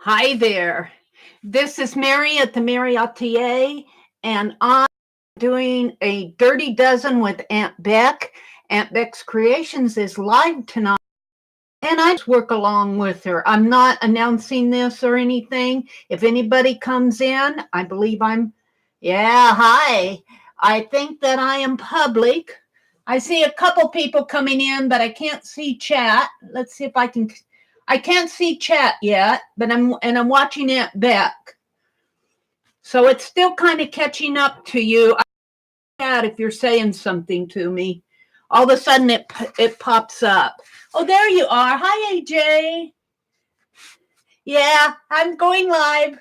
Hi there. This is Meri at the.meri.atelier, and I'm doing a Dirty Dozen with AuntBec. AuntBecscreations is live tonight, and I just work along with her. I'm not announcing this or anything. If anybody comes in, I believe hi. I think that I am public. I see a couple people coming in, but I can't see chat. Let's see if I can. I can't see chat yet, but I'm watching AuntBec. So it's still kind of catching up to you. Chat if you're saying something to me. All of a sudden it pops up. Oh, there you are. Hi, AJ. Yeah, I'm going live.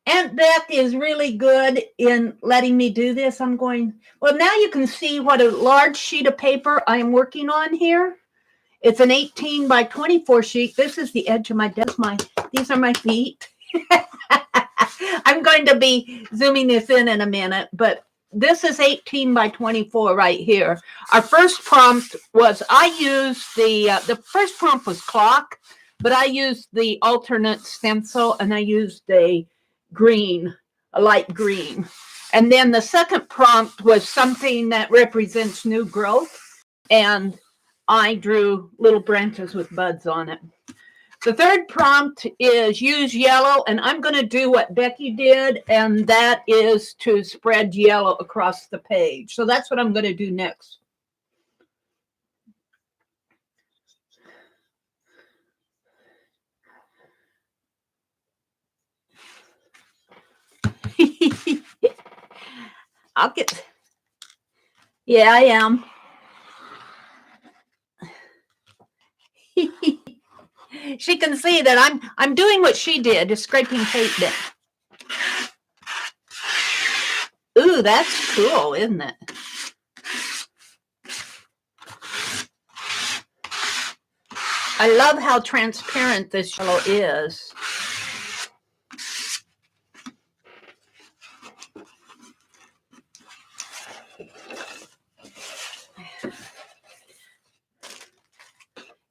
AuntBec is really good in letting me do this. Well, now you can see what a large sheet of paper I am working on here. It's an 18 by 24 sheet. This is the edge of my desk. These are my feet. I'm going to be zooming this in a minute, but this is 18 by 24 right here. Our first prompt was, I used the first prompt was clock, but I used the alternate stencil and I used a light green. And then the second prompt was something that represents new growth, and I drew little branches with buds on it. The third prompt is use yellow, and I'm going to do what Becky did, and that is to spread yellow across the page. So that's what I'm going to do next. Yeah, I am. She can see that I'm doing what she did, just scraping paint down. Ooh, that's cool, isn't it? I love how transparent this yellow is.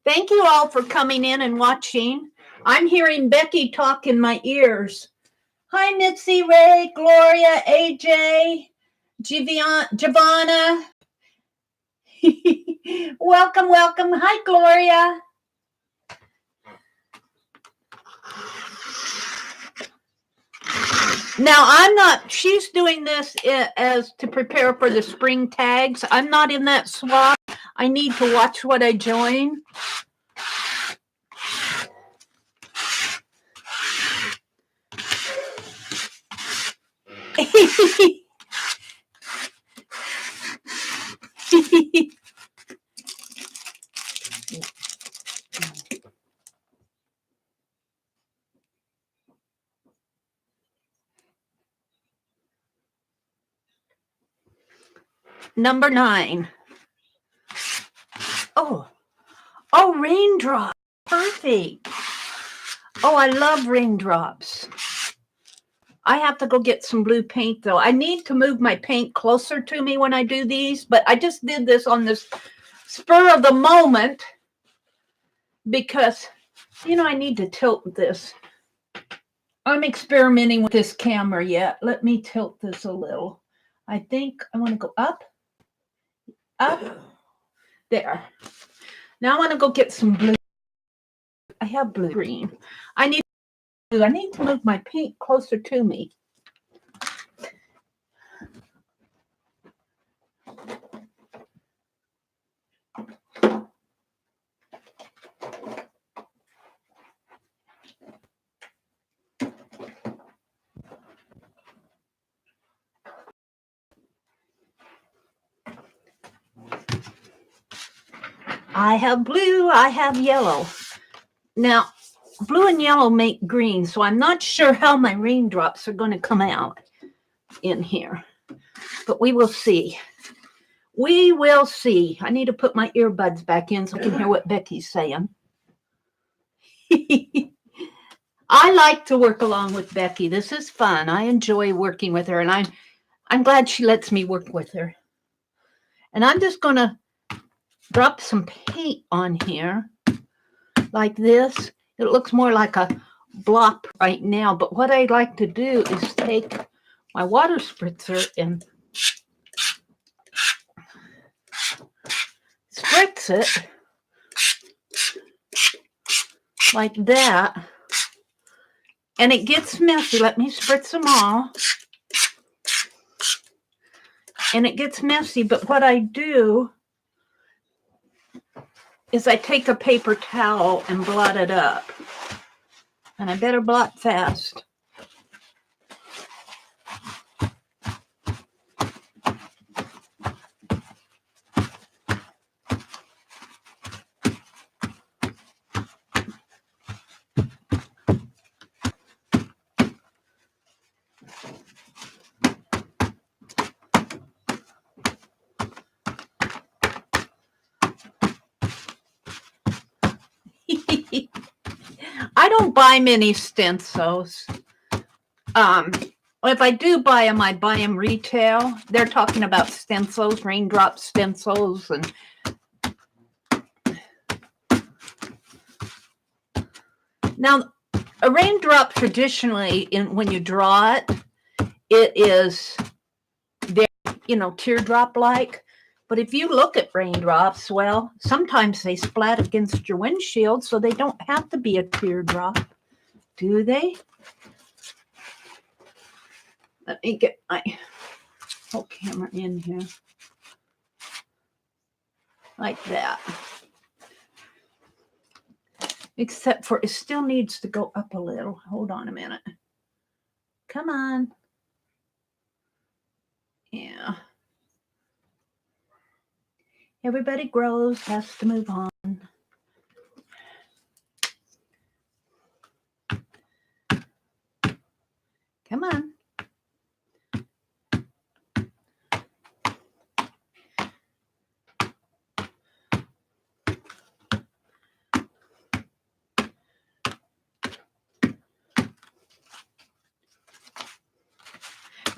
Thank you all for coming in and watching. I'm hearing Becky talk in my ears. Hi, Mitzi, Ray, Gloria, AJ, Giovanna. Welcome, welcome. Hi, Gloria. Now, she's doing this as to prepare for the spring tags. I'm not in that swap. I need to watch what I join. Number 9. Oh, raindrops. Perfect. Oh, I love raindrops. I have to go get some blue paint, though. I need to move my paint closer to me when I do these, but I just did this on this spur of the moment because, I need to tilt this. I'm experimenting with this camera yet. Let me tilt this a little. I think I want to go up. There. Now I want to go get some blue. I have blue green. I need to move my paint closer to me. I have blue, I have yellow. Now, blue and yellow make green, so I'm not sure how my raindrops are going to come out in here. But we will see. We will see. I need to put my earbuds back in so I can hear what Becky's saying. I like to work along with Becky. This is fun. I enjoy working with her, and I'm glad she lets me work with her. And I'm just going to drop some paint on here like this. It looks more like a blop right now, but what I like to do is take my water spritzer and spritz it like that. And it gets messy. Let me spritz them all. And it gets messy, but what I do is I take a paper towel and blot it up. And I better blot fast. I don't buy many stencils. If I do buy them, I buy them retail. They're talking about stencils, raindrop stencils, and now a raindrop traditionally, when you draw it, it is very, teardrop-like. But if you look at raindrops, well, sometimes they splat against your windshield, so they don't have to be a teardrop, do they? Let me get my whole camera in here. Like that. Except for it still needs to go up a little. Hold on a minute. Come on. Yeah. Everybody grows, has to move on. Come on.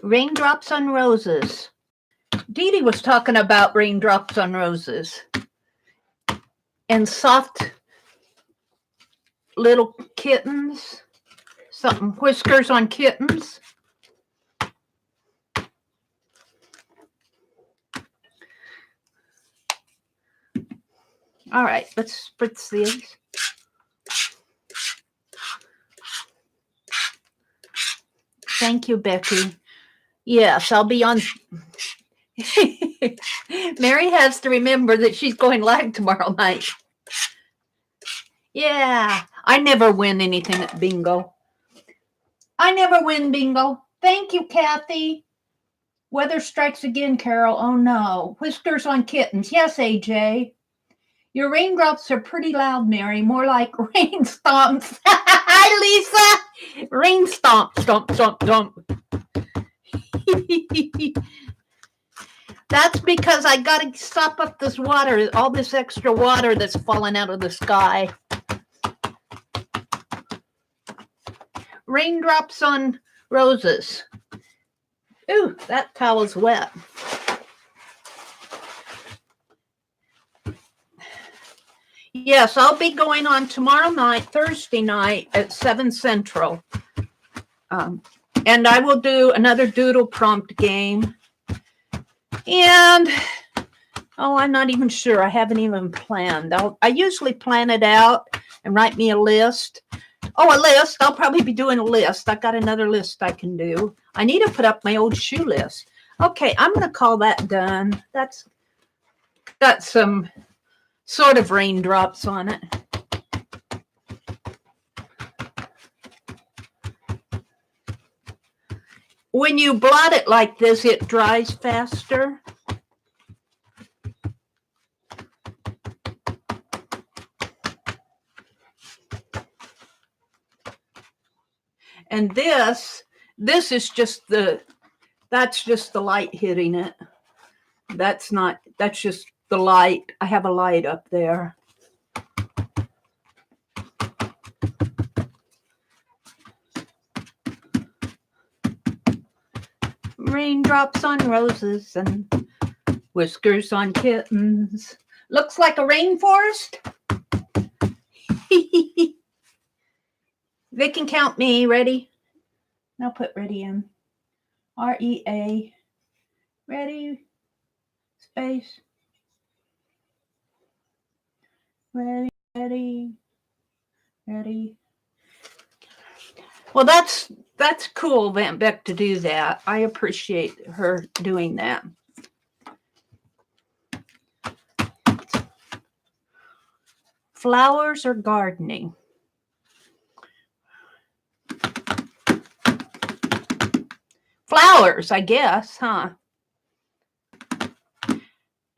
Raindrops on roses. Dee Dee was talking about raindrops on roses and soft little kittens, something whiskers on kittens. All right, let's spritz these. Thank you, Becky. Yes, I'll be on. Meri has to remember that she's going live tomorrow night. Yeah, I never win anything at bingo. I never win bingo. Thank you, Kathy. Weather strikes again, Carol. Oh, no. Whiskers on kittens. Yes, AJ. Your raindrops are pretty loud, Meri. More like rain stomps. Hi, Lisa. Rain stomp, stomp, stomp, stomp. That's because I got to sop up this water, all this extra water that's falling out of the sky. Raindrops on roses. Ooh, that towel's wet. Yes, I'll be going on tomorrow night, Thursday night at 7 Central. And I will do another doodle prompt game. And, I'm not even sure. I haven't even planned. I usually plan it out and write me a list. Oh, a list. I'll probably be doing a list. I've got another list I can do. I need to put up my old shoe list. Okay, I'm going to call that done. That's got some sort of raindrops on it. When you blot it like this, it dries faster. And this is just that's just the light hitting it. That's just the light. I have a light up there. Raindrops on roses and whiskers on kittens. Looks like a rainforest. They can count me. Ready? Now put ready in. REA. Ready. Space. Ready. Ready. Ready. Well, that's cool, AuntBec, to do that. I appreciate her doing that. Flowers or gardening? Flowers, I guess, huh?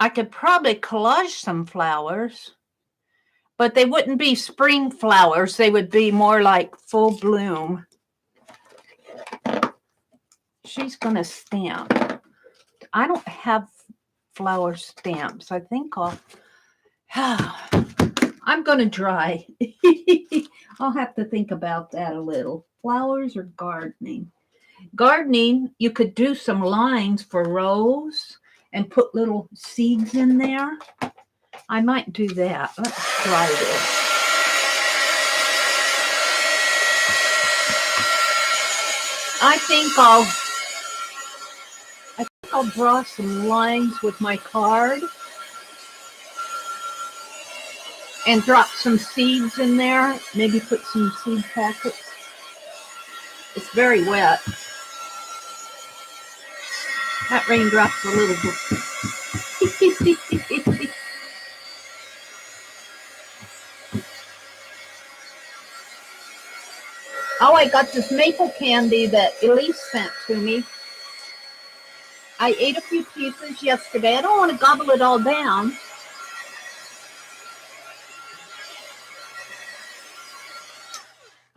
I could probably collage some flowers, but they wouldn't be spring flowers. They would be more like full bloom. She's going to stamp. I don't have flower stamps. I think I'm going to dry. I'll have to think about that a little. Flowers or gardening? Gardening, you could do some lines for rows and put little seeds in there. I might do that. Let's try this. I think I'll draw some lines with my card and drop some seeds in there. Maybe put some seed packets. It's very wet. That raindrop's a little bit. Oh, I got this maple candy that Elise sent to me. I ate a few pieces yesterday. I don't want to gobble it all down.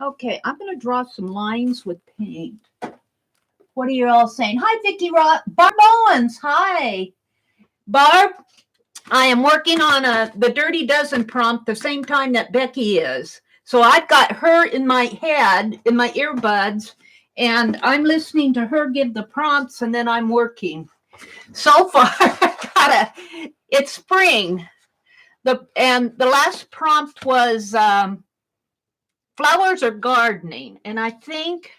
Okay, I'm going to draw some lines with paint. What are you all saying? Hi, Vicki Roth. Barb Owens, hi. Barb, I am working on the Dirty Dozen prompt the same time that Becky is. So I've got her in my head, in my earbuds, and I'm listening to her give the prompts, and then I'm working. So far, it's spring. And the last prompt was flowers or gardening. And I think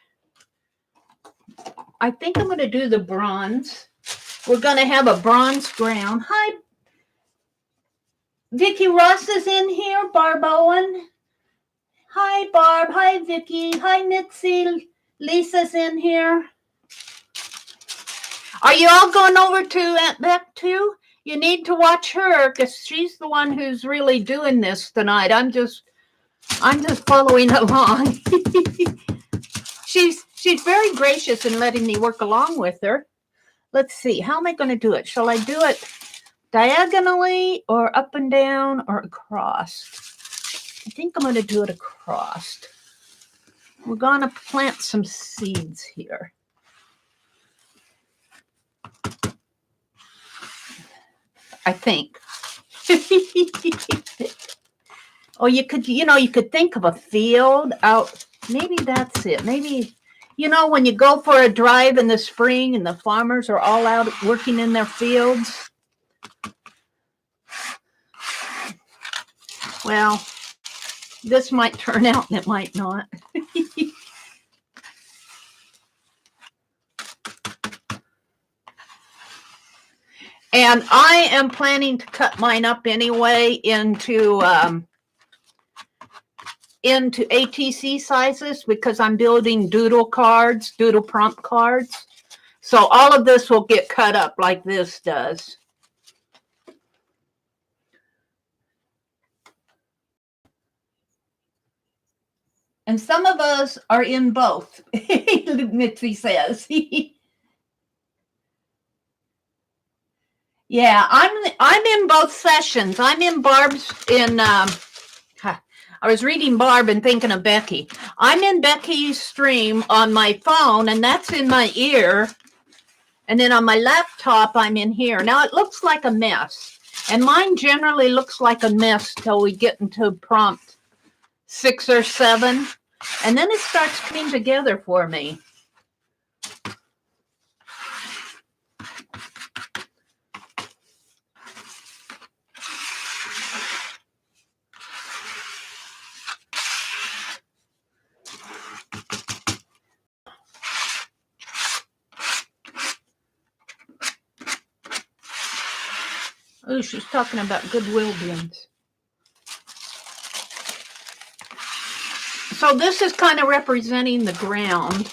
I'm going to do the bronze. We're going to have a bronze ground. Hi, Vicki Ross is in here. Barb Owen. Hi, Barb. Hi, Vicki. Hi, Mitzi. Lisa's in here. Are you all going over to AuntBec too? You need to watch her because she's the one who's really doing this tonight. I'm just following along. She's very gracious in letting me work along with her. Let's see. How am I going to do it? Shall I do it diagonally or up and down or across? I think I'm going to do it across. We're going to plant some seeds here. I think. Oh, you could think of a field out. Maybe that's it. Maybe, when you go for a drive in the spring and the farmers are all out working in their fields. Well, this might turn out and it might not. And I am planning to cut mine up anyway into ATC sizes because I'm building doodle prompt cards. So all of this will get cut up like this does. And some of us are in both, Mitzi says. Yeah, I'm in both sessions. I'm in Barb's I was reading Barb and thinking of Becky. I'm in Becky's stream on my phone, and that's in my ear. And then on my laptop, I'm in here. Now, it looks like a mess. And mine generally looks like a mess till we get into prompt 6 or 7. And then it starts coming together for me. Oh, she's talking about Goodwill bins. So this is kind of representing the ground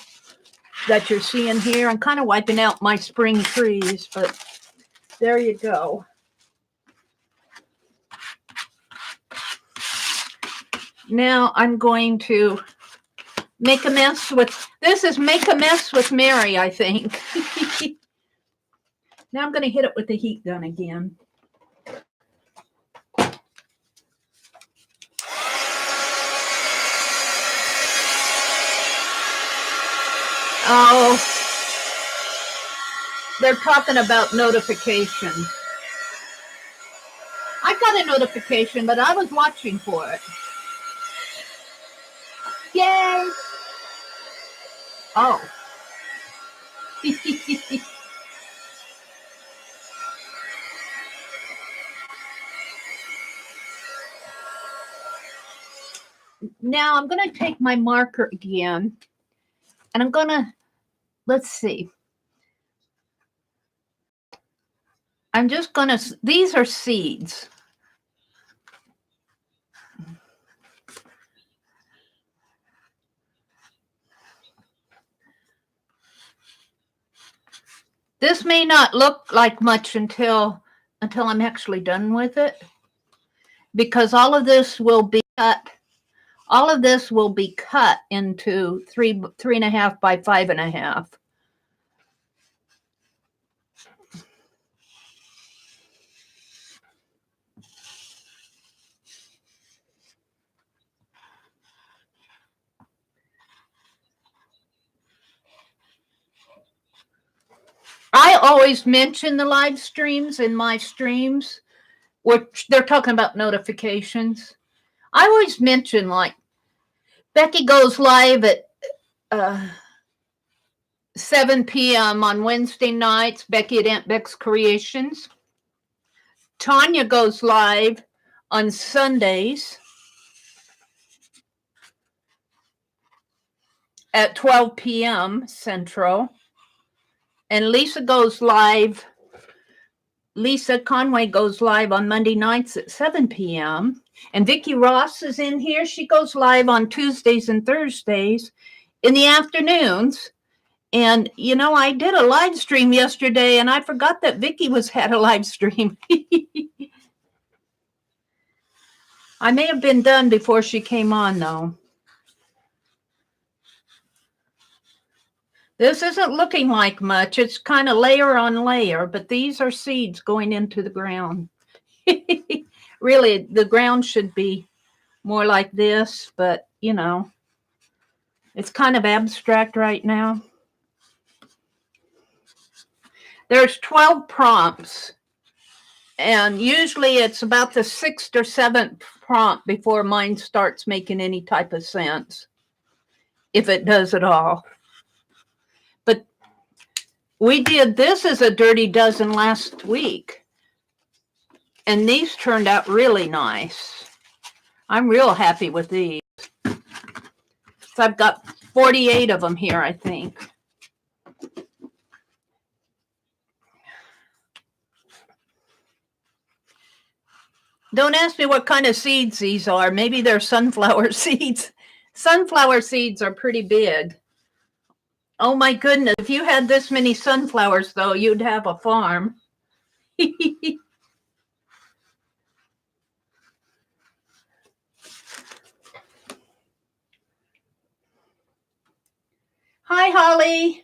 that you're seeing here. I'm kind of wiping out my spring trees, but there you go. Now I'm going to make a mess with, this is Make a Mess with Meri, I think. Now I'm going to hit it with the heat gun again. Oh, they're talking about notifications. I got a notification, but I was watching for it. Yay! Oh. Now I'm going to take my marker again, and I'm going to, let's see. I'm just going to, these are seeds. This may not look like much until I'm actually done with it, because all of this will be cut. All of this will be cut into 3.5 by 5.5. I always mention the live streams in my streams, which they're talking about notifications. I always mention, like, Becky goes live at 7 p.m. on Wednesday nights, Becky at AuntBecscreations. Tanya goes live on Sundays at 12 p.m. Central. And Lisa Conway goes live on Monday nights at 7 p.m. And Vicki Ross is in here. She goes live on Tuesdays and Thursdays in the afternoons. And, you know, I did a live stream yesterday, and I forgot that Vicki had a live stream. I may have been done before she came on, though. This isn't looking like much. It's kind of layer on layer, but these are seeds going into the ground. Really, the ground should be more like this, but, you know, it's kind of abstract right now. There's 12 prompts, and usually it's about the 6th or 7th prompt before mine starts making any type of sense, if it does at all. But we did this as a dirty dozen last week, and these turned out really nice. I'm real happy with these. So I've got 48 of them here, I think. Don't ask me what kind of seeds these are. Maybe they're sunflower seeds. Sunflower seeds are pretty big. Oh my goodness, if you had this many sunflowers, though, you'd have a farm. Hi, Holly.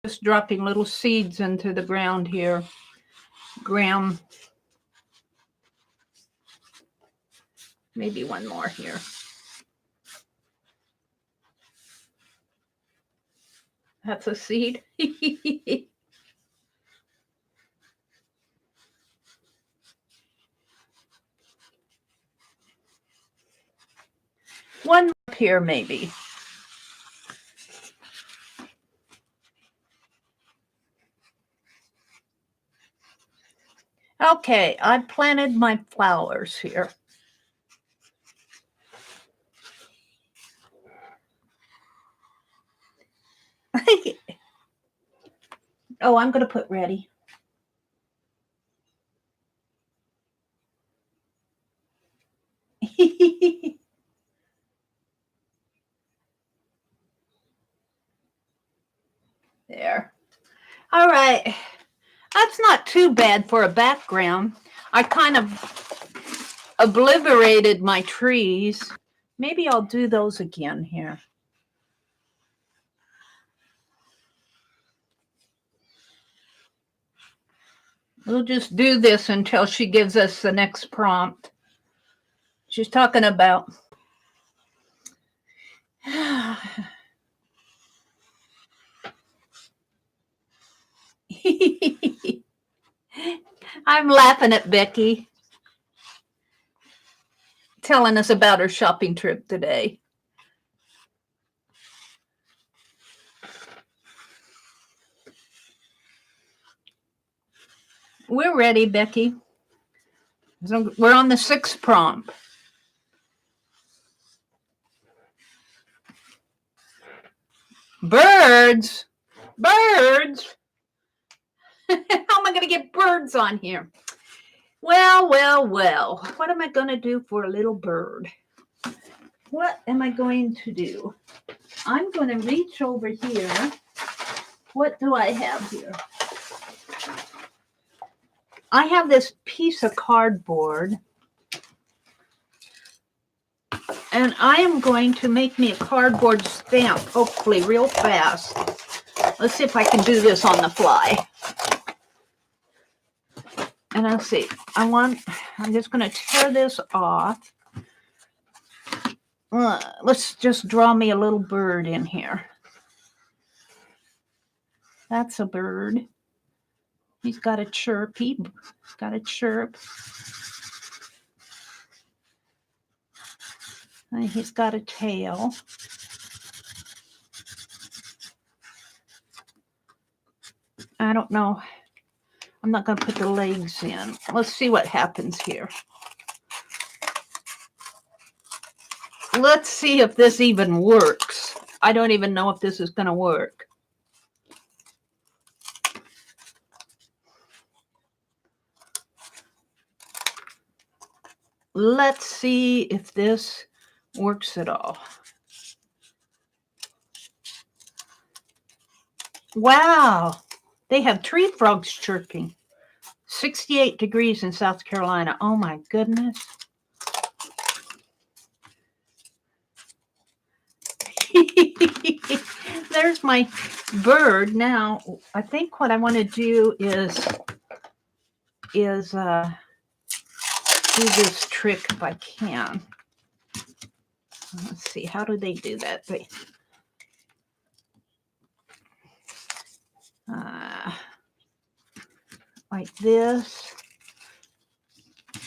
Just dropping little seeds into the ground here. Graham. Maybe one more here. That's a seed. One up here, maybe. Okay, I planted my flowers here. Oh, I'm going to put ready. There. All right. That's not too bad for a background. I kind of obliterated my trees. Maybe I'll do those again here. We'll just do this until she gives us the next prompt. She's talking about I'm laughing at Becky telling us about her shopping trip today. We're ready, Becky. So we're on the 6th prompt. Birds? Birds? How am I going to get birds on here? Well. What am I going to do for a little bird? What am I going to do? I'm going to reach over here. What do I have here? I have this piece of cardboard. And I am going to make me a cardboard stamp, hopefully real fast. Let's see if I can do this on the fly. And I'll see. I'm just going to tear this off. Let's just draw me a little bird in here. That's a bird. He's got a chirp. He's got a chirp. And he's got a tail. I don't know. I'm not going to put the legs in. Let's see what happens here. Let's see if this even works. I don't even know if this is going to work. Let's see if this works at all. Wow. They have tree frogs chirping. 68 degrees in South Carolina. Oh my goodness. There's my bird. Now, I think what I want to do is do this trick if I can. Let's see, how do they do that? Like this.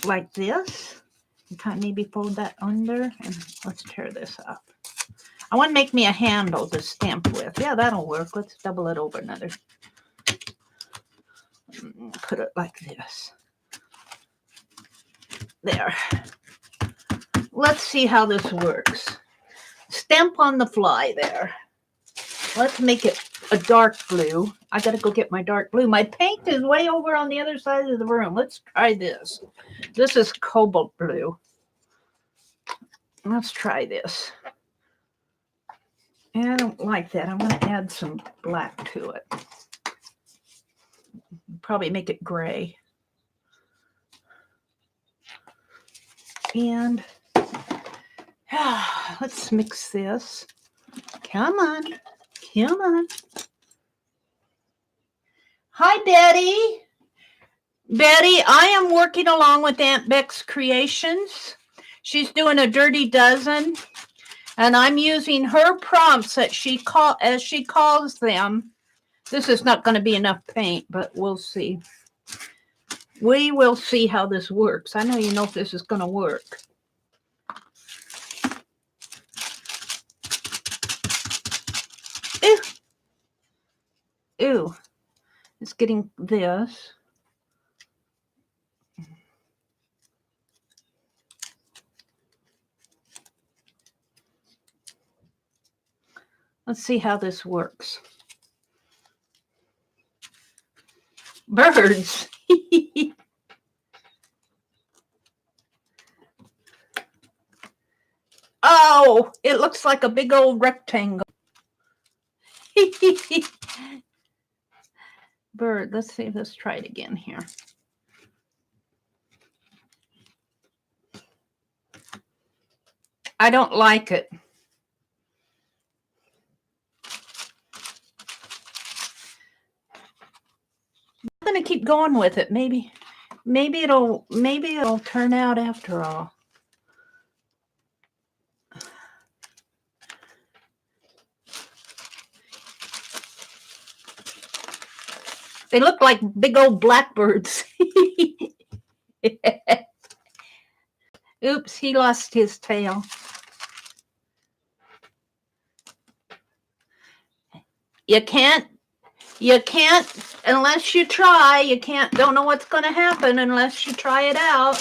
Like this. And kind of maybe fold that under. And let's tear this up. I want to make me a handle to stamp with. Yeah, that'll work. Let's double it over another. Put it like this. There. Let's see how this works. Stamp on the fly there. Let's make it a dark blue. I got to go get my dark blue. My paint is way over on the other side of the room. Let's try this. This is cobalt blue. Let's try this. I don't like that. I'm going to add some black to it. Probably make it gray. And let's mix this. Come on. Come on. Hi, Betty. Betty, I am working along with AuntBecscreations. She's doing a dirty dozen. And I'm using her prompts that as she calls them. This is not going to be enough paint, but we'll see. We will see how this works. I know you know if this is going to work. Ew. Ew. It's getting this. Let's see how this works. Birds. Oh, it looks like a big old rectangle. Bird. Let's see. Let's try it again here. I don't like it. I'm going to keep going with it. Maybe it'll turn out after all. They look like big old blackbirds. Oops, he lost his tail. You can't unless you try. You don't know what's going to happen unless you try it out.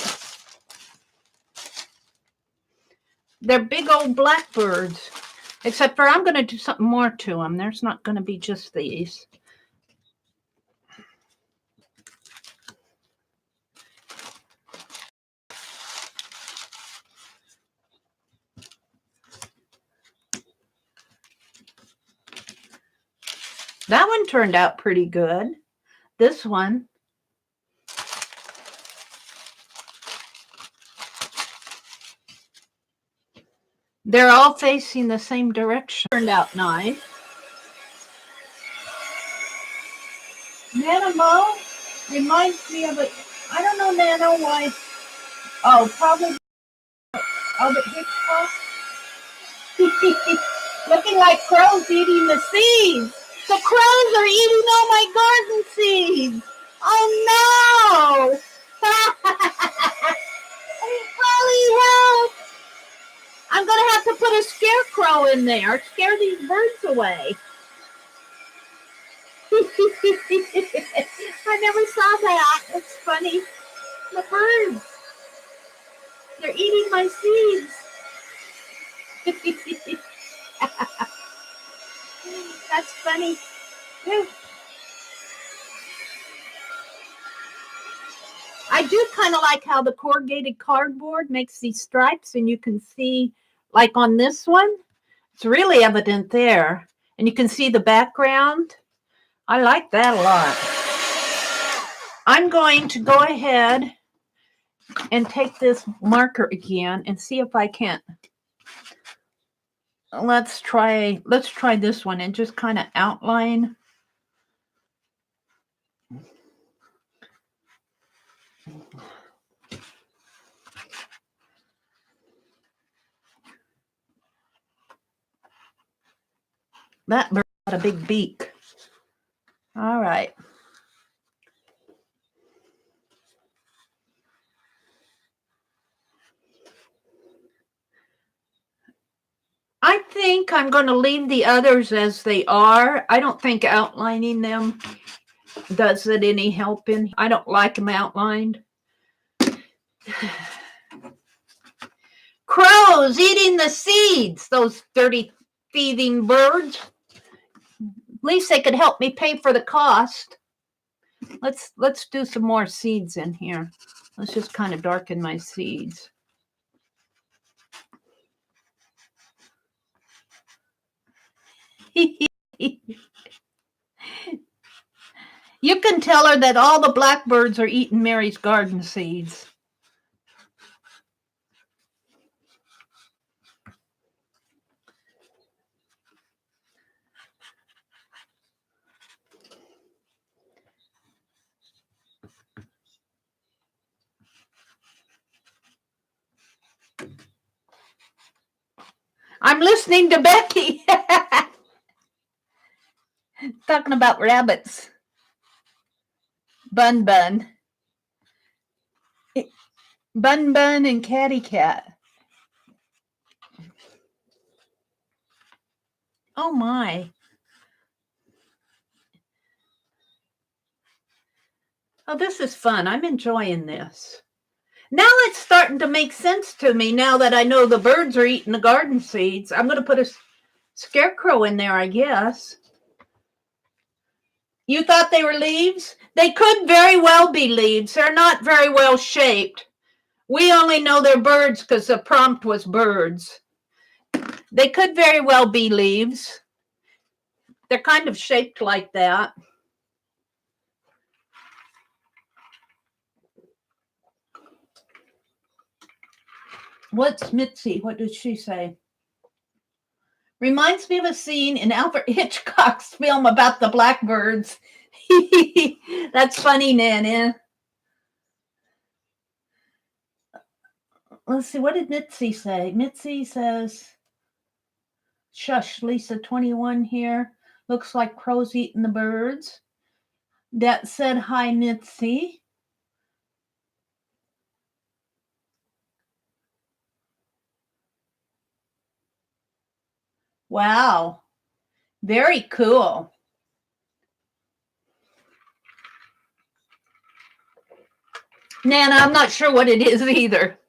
They're big old blackbirds. Except for I'm going to do something more to them. There's not going to be just these. That one turned out pretty good. This one. They're all facing the same direction. Turned out nice. Nano reminds me of it. I don't know Nano why. Oh, probably Albert Hitchcock. Looking like crows eating the seeds. The crows are eating all my garden seeds. Oh no! Holy help! I'm going to have to put a scarecrow in there. Scare these birds away. I never saw that. It's funny. The birds. They're eating my seeds. That's funny. I do kind of like how the corrugated cardboard makes these stripes, and you can see, like on this one, it's really evident there, and you can see the background. I like that a lot. I'm going to go ahead and take this marker again and see if I can't. Let's try this one and just kind of outline. That bird got a big beak. All right. I think I'm going to leave the others as they are. I don't think outlining them does it any help in. I don't like them outlined. Crows eating the seeds, those dirty thieving birds. At least they could help me pay for the cost. Let's do some more seeds in here. Let's just kind of darken my seeds. You can tell her that all the blackbirds are eating Mary's garden seeds. I'm listening to Becky. Talking about rabbits. Bun Bun. Bun Bun and Catty Cat. Oh my. Oh, this is fun. I'm enjoying this. Now it's starting to make sense to me now that I know the birds are eating the garden seeds. I'm going to put scarecrow in there, I guess. You thought they were leaves? They could very well be leaves. They're not very well shaped. We only know they're birds because the prompt was birds. They could very well be leaves. They're kind of shaped like that. What's Mitzi? What did she say? Reminds me of a scene in Alfred Hitchcock's film about the blackbirds. That's funny, Nana. Let's see, what did Mitzi say? Mitzi says, shush, Lisa 21 here. Looks like crows eating the birds. That said, hi, Mitzi. Wow. Very cool. Nana, I'm not sure what it is either.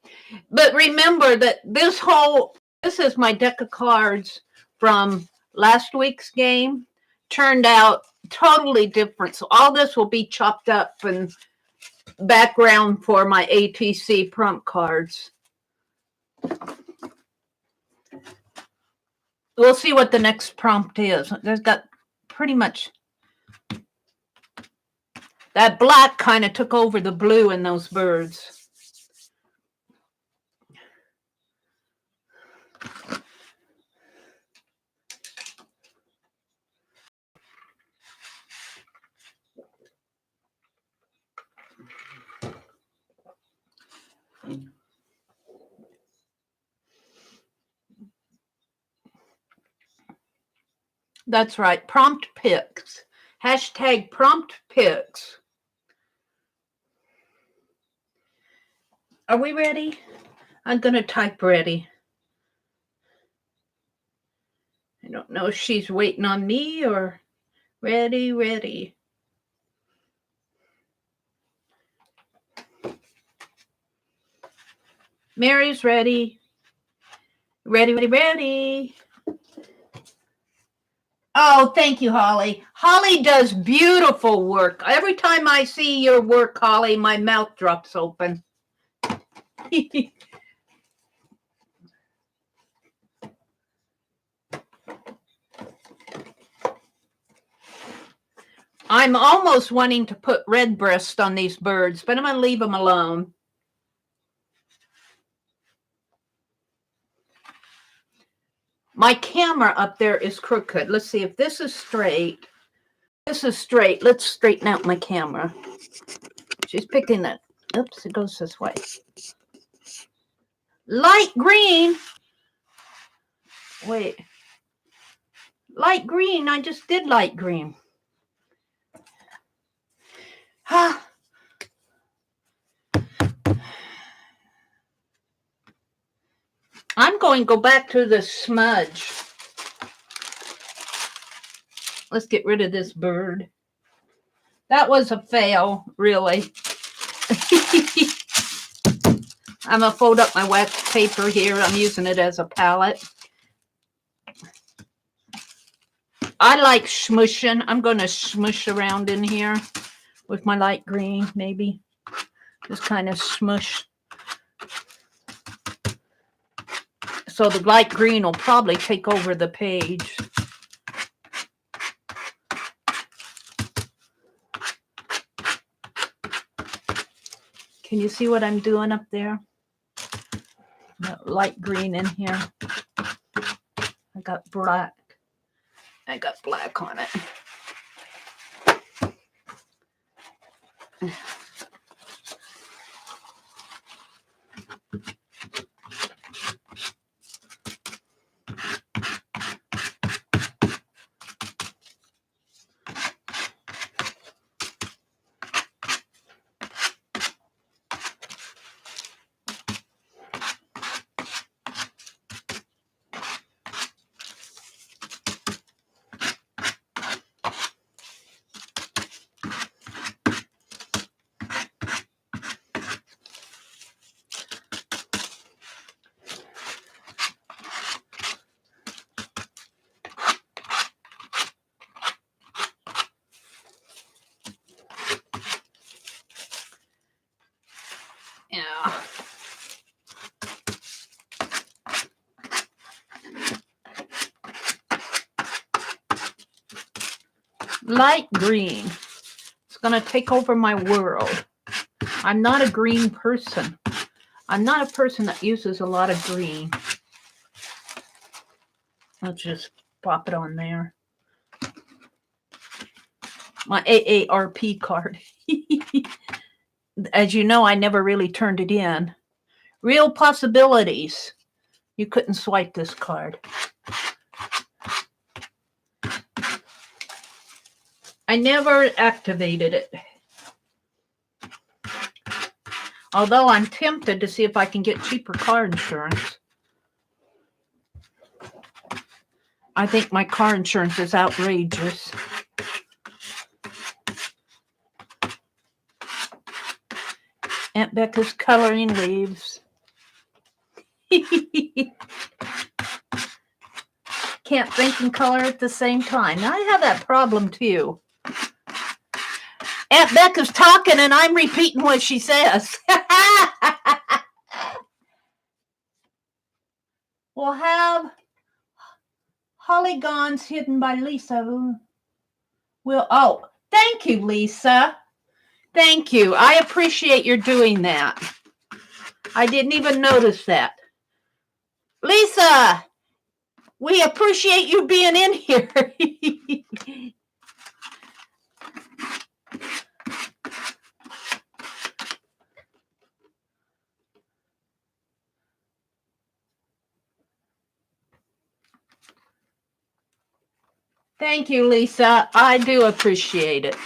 But remember that this is my deck of cards from last week's game. Turned out totally different. So all this will be chopped up and background for my ATC prompt cards. We'll see what the next prompt is. There's got pretty much that black kind of took over the blue in those birds. That's right. Prompt picks. Hashtag prompt picks. Are we ready? I'm going to type ready. I don't know if she's waiting on me or ready. Mary's ready. Ready. Oh, thank you, Holly. Holly does beautiful work. Every time I see your work, Holly, my mouth drops open. I'm almost wanting to put red breast on these birds, but I'm going to leave them alone. My camera up there is crooked. Let's see if this is straight. This is straight. Let's straighten out my camera. She's picking that. Oops, it goes this way. Light green. Wait. Light green. I just did light green. Ah. I'm going to go back to the smudge. Let's get rid of this bird. That was a fail, really. I'm going to fold up my wax paper here. I'm using it as a palette. I like smushing. I'm going to smush around in here with my light green, maybe. Just kind of smush. So the light green will probably take over the page. Can you see what I'm doing up there? Light green in here. I got black. I got black on it. light green. It's going to take over my world. I'm not a green person. I'm not a person that uses a lot of green. Let's just pop it on there. My AARP card. As you know, I never really turned it in. Real possibilities. You couldn't swipe this card. I never activated it. Although I'm tempted to see if I can get cheaper car insurance. I think my car insurance is outrageous. AuntBec is coloring leaves. Can't think and color at the same time. I have that problem too. AuntBec is talking and I'm repeating what she says. We'll have polygons hidden by Lisa. Oh, thank you, Lisa. Thank you. I appreciate your doing that. I didn't even notice that. Lisa, we appreciate you being in here. Thank you, Lisa. I do appreciate it.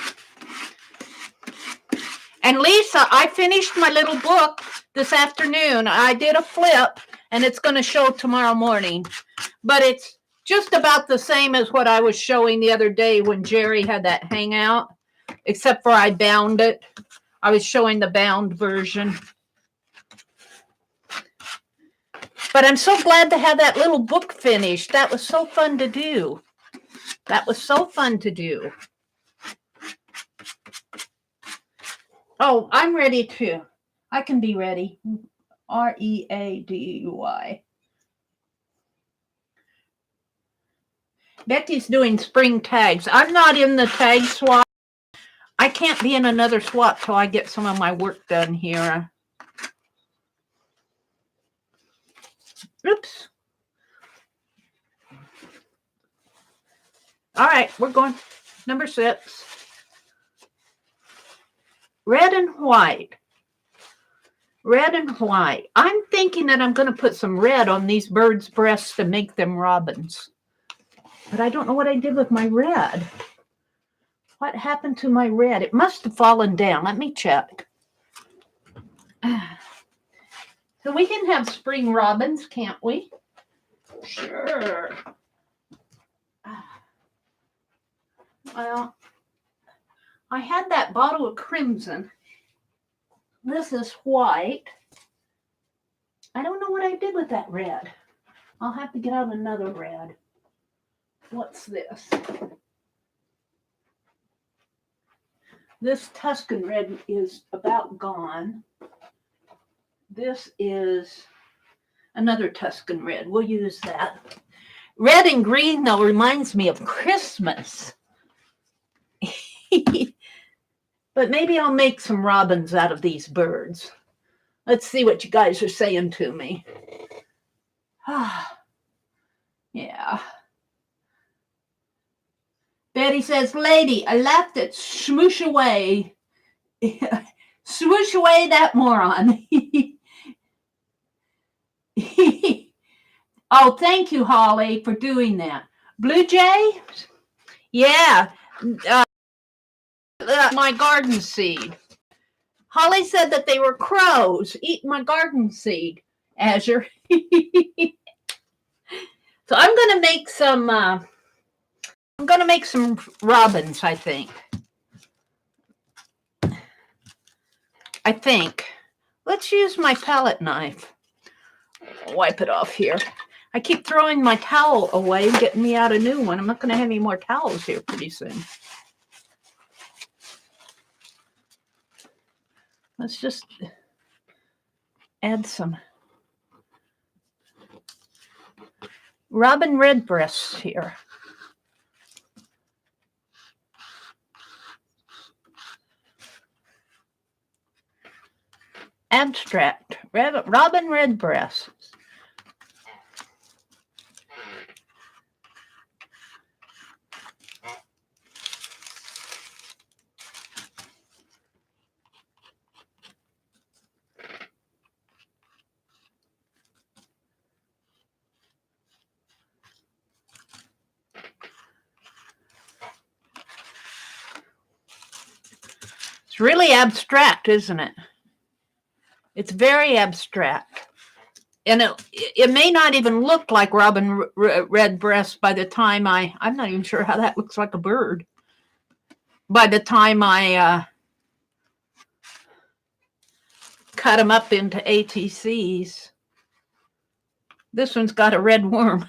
And Lisa, I finished my little book this afternoon. I did a flip, and it's going to show tomorrow morning. But it's just about the same as what I was showing the other day when Jeri had that hangout, except for I bound it. I was showing the bound version. But I'm so glad to have that little book finished. That was so fun to do. That was so fun to do. Oh, I'm ready too. I can be ready. READY. Becky's doing spring tags. I'm not in the tag swap. I can't be in another swap till I get some of my work done here. Oops. All right, we're going. Number 6. Red and white. Red and white. I'm thinking that I'm going to put some red on these birds' breasts to make them robins. But I don't know what I did with my red. What happened to my red? It must have fallen down. Let me check. So we can have spring robins, can't we? Sure. Well, I had that bottle of crimson. This is white. I don't know what I did with that red. I'll have to get out another red. What's this? This Tuscan red is about gone. This is another Tuscan red. We'll use that. Red and green, though, reminds me of Christmas. But maybe I'll make some robins out of these birds. Let's see what you guys are saying to me. Yeah. Betty says, lady, I laughed at smoosh away. Swoosh away that moron. Oh, thank you, Holly, for doing that. Blue Jay? Yeah. My garden seed. Holly said that they were crows eating my garden seed, Azure. So I'm going to make some robins, I think. Let's use my palette knife. Wipe it off here. I keep throwing my towel away, getting me out a new one. I'm not going to have any more towels here pretty soon. Let's just add some robin redbreasts here. Abstract. Robin Redbreast. It's really abstract, isn't it? It's very abstract. And it may not even look like Robin Redbreast by the time I'm not even sure how that looks like a bird. By the time I cut them up into ATCs. This one's got a red worm.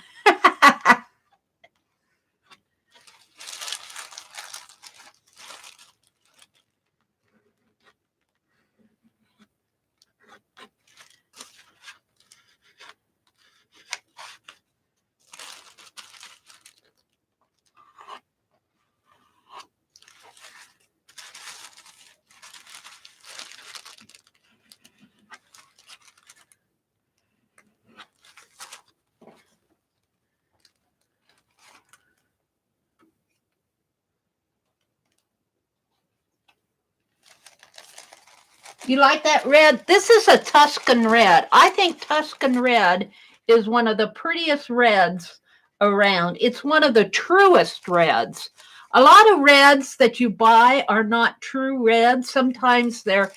You like that red? This is a Tuscan red. I think Tuscan red is one of the prettiest reds around. It's one of the truest reds. A lot of reds that you buy are not true reds. Sometimes they're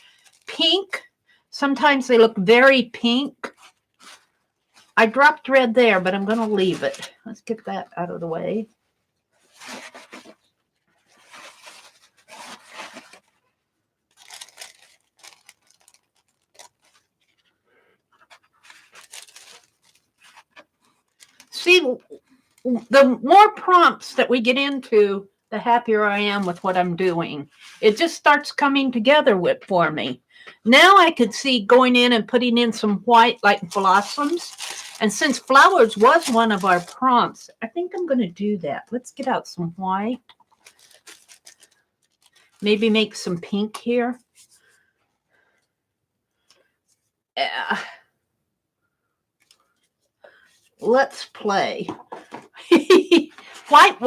pink. Sometimes they look very pink. I dropped red there, but I'm going to leave it. Let's get that out of the way. See, the more prompts that we get into, the happier I am with what I'm doing. It just starts coming together for me. Now I could see going in and putting in some white like blossoms. And since flowers was one of our prompts, I think I'm going to do that. Let's get out some white. Maybe make some pink here. Let's play. White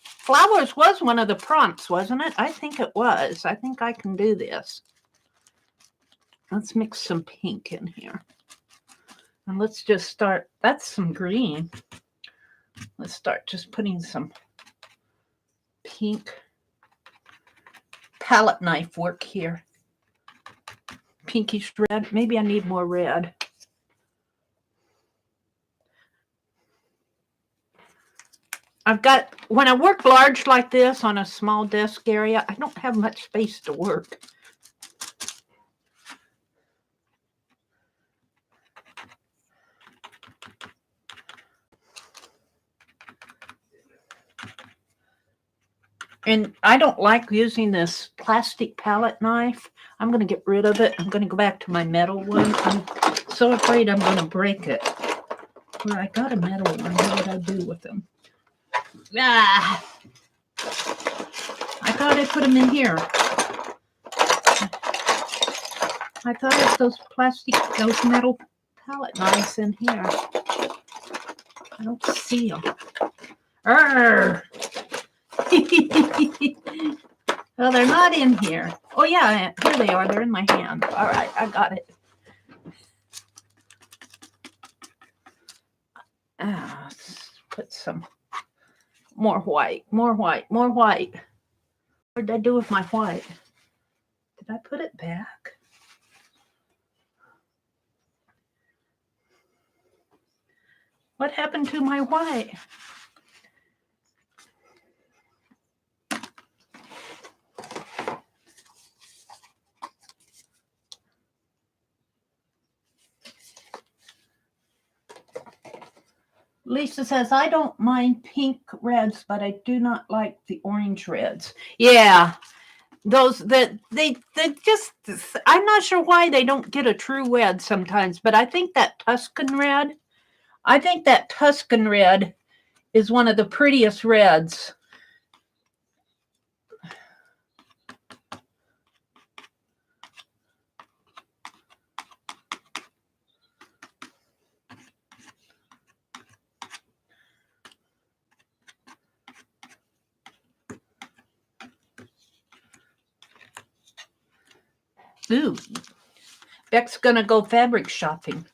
flowers was one of the prompts, wasn't it? I think it was. I think I can do this. Let's mix some pink in here. And let's just start. That's some green. Let's start just putting some pink palette knife work here. Pinkish red. Maybe I need more red. I've got, when I work large like this on a small desk area, I don't have much space to work. And I don't like using this plastic palette knife. I'm going to get rid of it. I'm going to go back to my metal one. I'm so afraid I'm going to break it. Well, I got a metal one. What did I do with them? Ah, I thought I put them in here. I thought it was those metal palette knives in here. I don't see them. Well, they're not in here. Oh, yeah, here they are. They're in my hand. All right, I got it. Let's put some more white, more white, more white. What did I do with my white? Did I put it back? What happened to my white? Lisa says, I don't mind pink reds, but I do not like the orange reds. Yeah, those that they just, I'm not sure why they don't get a true red sometimes, but I think that Tuscan red is one of the prettiest reds. Ooh, Beck's gonna go fabric shopping.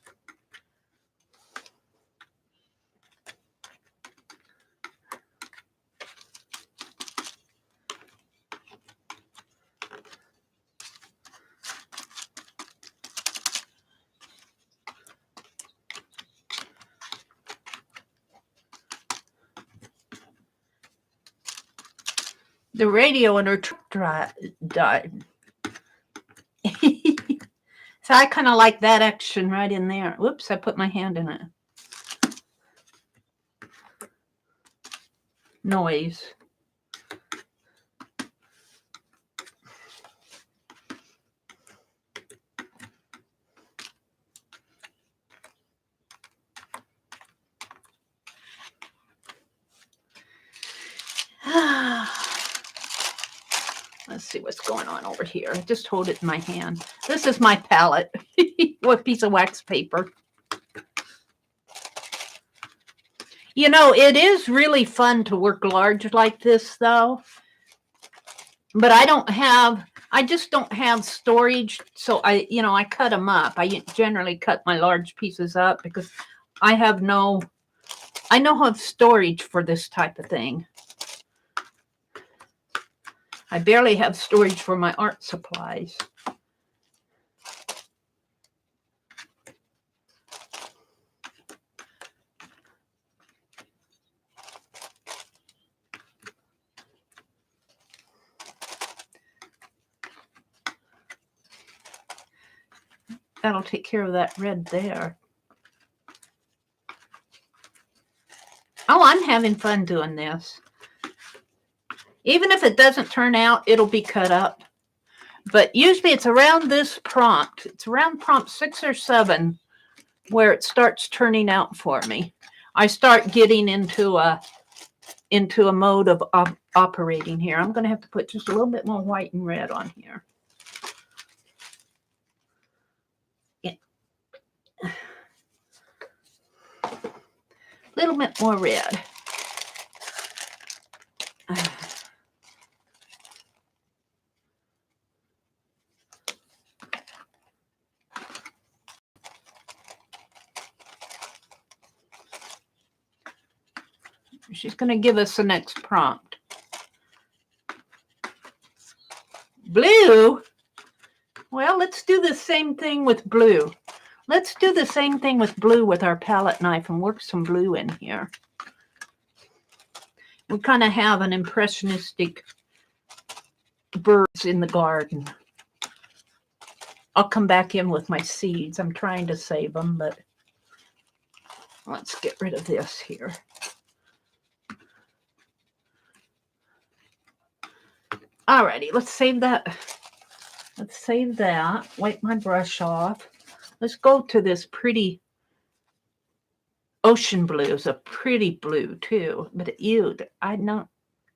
The radio in her truck died. So I kind of like that action right in there. Whoops, I put my hand in it. Noise. Let's see what's going on over here. I just hold it in my hand. This is my palette. What piece of wax paper. You know, it is really fun to work large like this, though. But I just don't have storage. So I cut them up. I generally cut my large pieces up because I don't have storage for this type of thing. I barely have storage for my art supplies. That'll take care of that red there. Oh, I'm having fun doing this. Even if it doesn't turn out, it'll be cut up. But usually it's around this prompt. It's around prompt 6 or 7 where it starts turning out for me. I start getting into a mode of operating here. I'm going to have to put just a little bit more white and red on here. Yeah. A little bit more red. She's going to give us the next prompt. Blue? Well, let's do the same thing with blue. Let's do the same thing with blue with our palette knife and work some blue in here. We kind of have an impressionistic birds in the garden. I'll come back in with my seeds. I'm trying to save them, but let's get rid of this here. Alrighty, let's save that. Let's save that. Wipe my brush off. Let's go to this pretty ocean blue. It's a pretty blue too, but I don't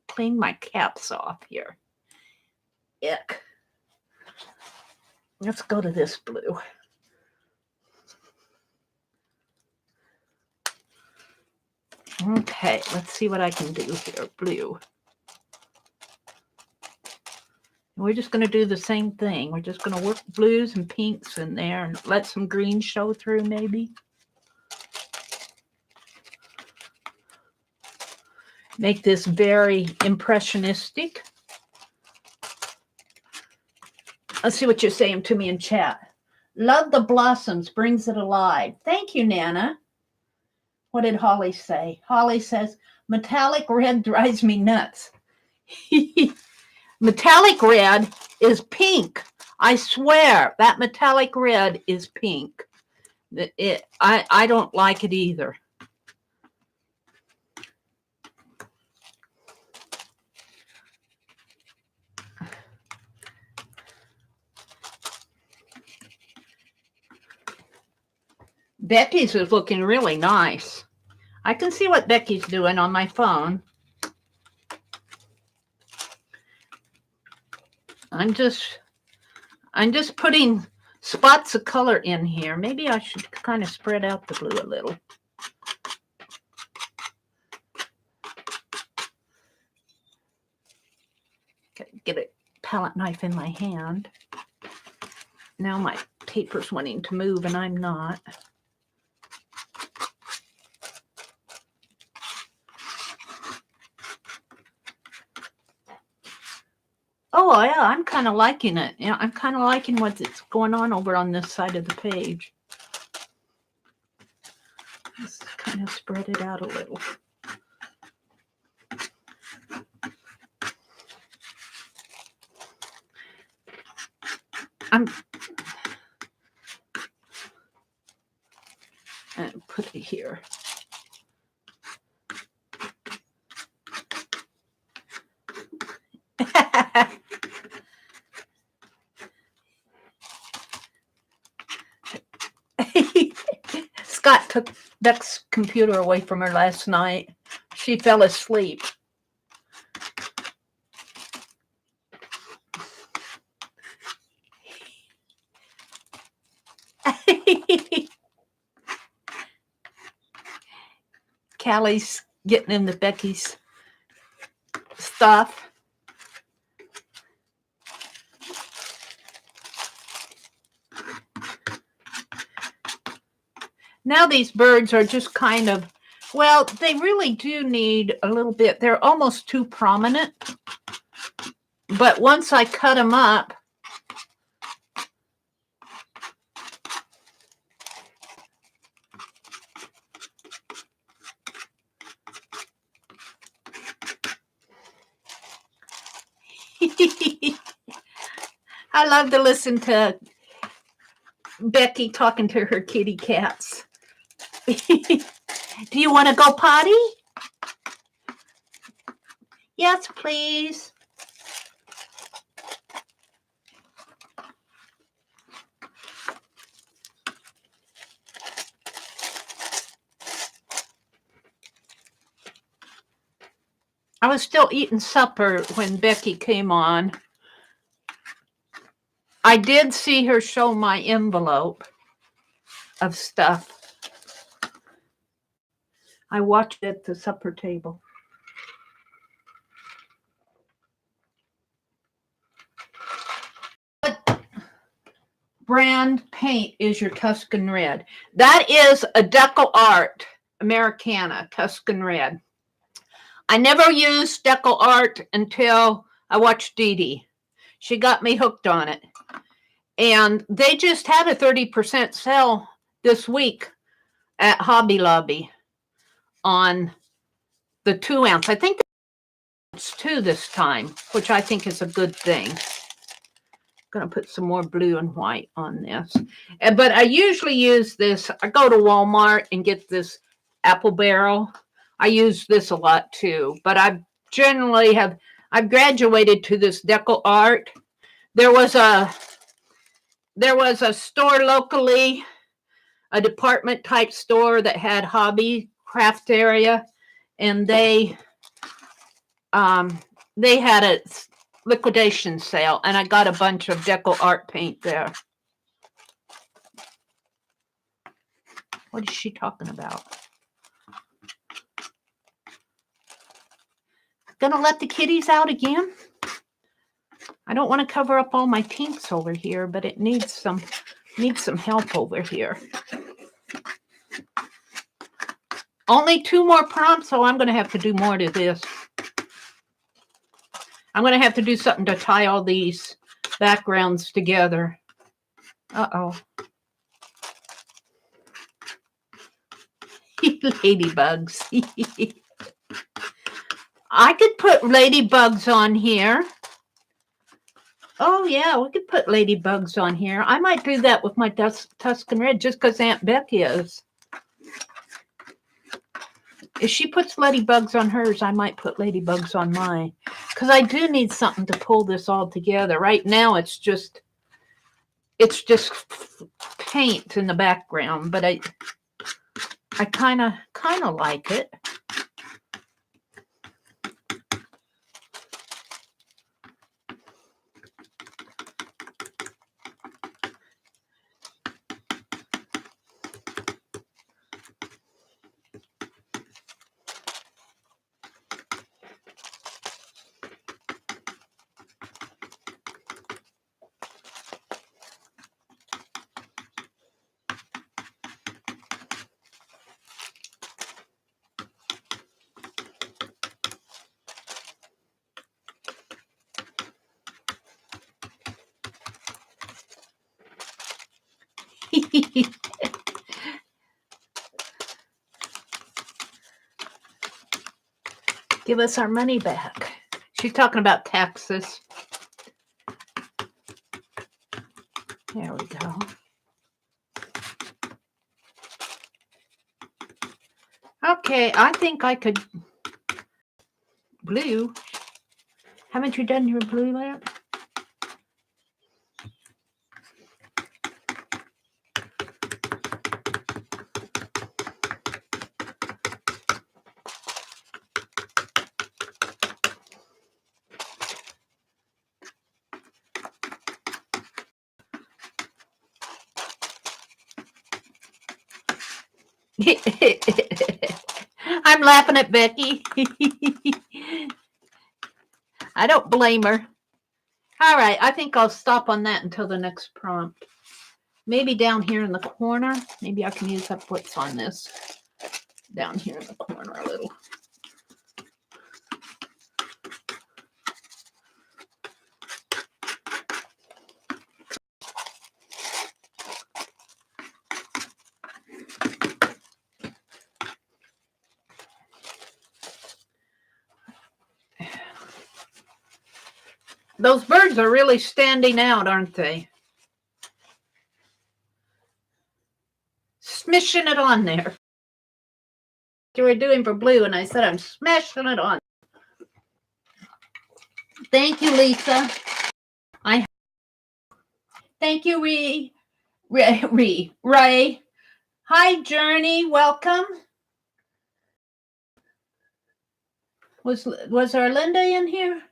clean my caps off here. Yuck. Let's go to this blue. Okay, let's see what I can do here. Blue. We're just going to do the same thing. We're just going to work blues and pinks in there and let some green show through maybe. Make this very impressionistic. Let's see what you're saying to me in chat. Love the blossoms, brings it alive. Thank you, Nana. What did Holly say? Holly says, metallic red drives me nuts. Metallic red is pink. I swear that metallic red is pink. I don't like it either. Becky's is looking really nice. I can see what Becky's doing on my phone. I'm just putting spots of color in here. Maybe I should kind of spread out the blue a little. Okay, get a palette knife in my hand. Now my paper's wanting to move and I'm not. Oh, yeah, I'm kind of liking it. Yeah, I'm kind of liking what's going on over on this side of the page. Just kind of spread it out a little. I'm going to put it here. Scott took Beck's computer away from her last night. She fell asleep. Callie's getting into Becky's stuff. Now these birds are just kind of, well, they really do need a little bit. They're almost too prominent. But once I cut them up, I love to listen to Becky talking to her kitty cats. Do you want to go potty? Yes, please. I was still eating supper when Becky came on. I did see her show my envelope of stuff. I watched it at the supper table. What brand paint is your Tuscan Red? That is a Deco Art Americana Tuscan Red. I never used Deco Art until I watched Dee Dee. She got me hooked on it. And they just had a 30% sale this week at Hobby Lobby on the 2 ounce. I think it's 2 this time, which I think is a good thing. I'm going to put some more blue and white on this. But I usually use this. I go to Walmart and get this apple barrel. I use this a lot too. But I've graduated to this Deco Art. There was a store locally, a department type store that had hobby craft area, and they had a liquidation sale, and I got a bunch of Deco Art paint there. What is she talking about? Gonna let the kitties out again? I don't want to cover up all my pinks over here, but it needs some help over here. Only 2 more prompts, so I'm going to have to do more to this. I'm going to have to do something to tie all these backgrounds together. Uh-oh. Ladybugs. I could put ladybugs on here. Oh, yeah, we could put ladybugs on here. I might do that with my Tuscan Red just because AuntBec is. If she puts ladybugs on hers, I might put ladybugs on mine. Because I do need something to pull this all together. Right now, it's just paint in the background, but I kind of like it. Give us our money back. She's talking about taxes. There we go. Okay, I think I could. Blue. Haven't you done your blue lamp? I'm laughing at Becky. I don't blame her. All right, I think I'll stop on that until the next prompt. Maybe down here in the corner. Maybe I can use up what's on this. Down here in the corner a little. Those birds are really standing out, aren't they? Smishing it on there. You were doing for blue, and I said I'm smashing it on. Thank you, Lisa. Thank you, Ray. Hi, Journey. Welcome. Was our Linda in here?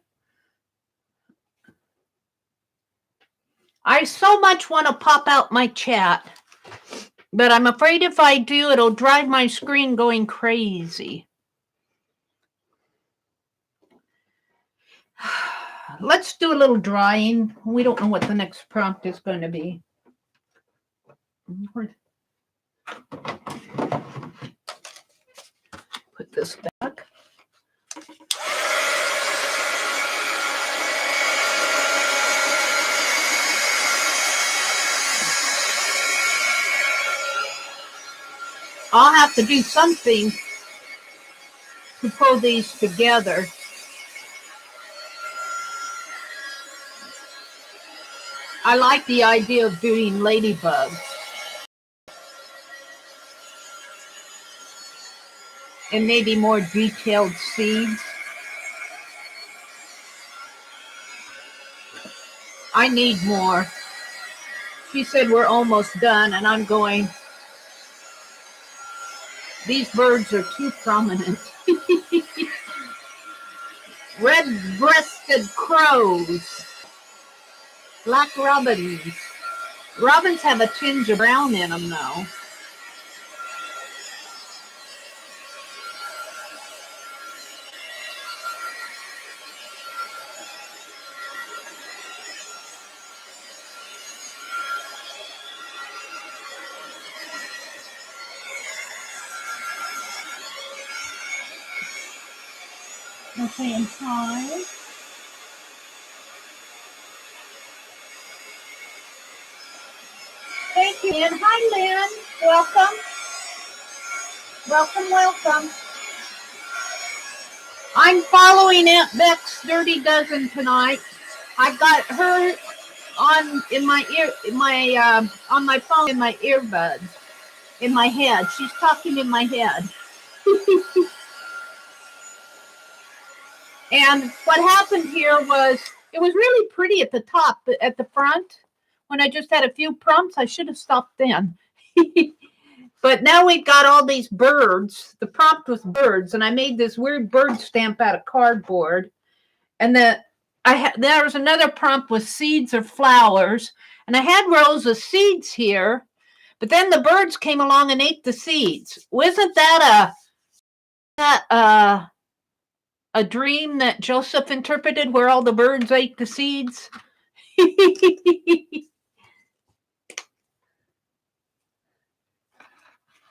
I so much want to pop out my chat, but I'm afraid if I do, it'll drive my screen going crazy. Let's do a little drying. We don't know what the next prompt is going to be. Put this back. I'll have to do something to pull these together. I like the idea of doing ladybugs. And maybe more detailed seeds. I need more. She said we're almost done, and I'm going, these birds are too prominent. Red-breasted crows. Black robins. Robins have a tinge of brown in them, though. I'm saying hi. Thank you, Lynn. Hi, Lynn. Welcome. Welcome, welcome. I'm following AuntBec's Dirty Dozen tonight. I got her on my phone in my earbuds, in my head. She's talking in my head. And what happened here was, it was really pretty at the top, but at the front, when I just had a few prompts, I should have stopped then. But now we've got all these birds. The prompt was birds, and I made this weird bird stamp out of cardboard. And there was another prompt with seeds or flowers, and I had rows of seeds here, but then the birds came along and ate the seeds. Wasn't that a dream that Joseph interpreted, where all the birds ate the seeds?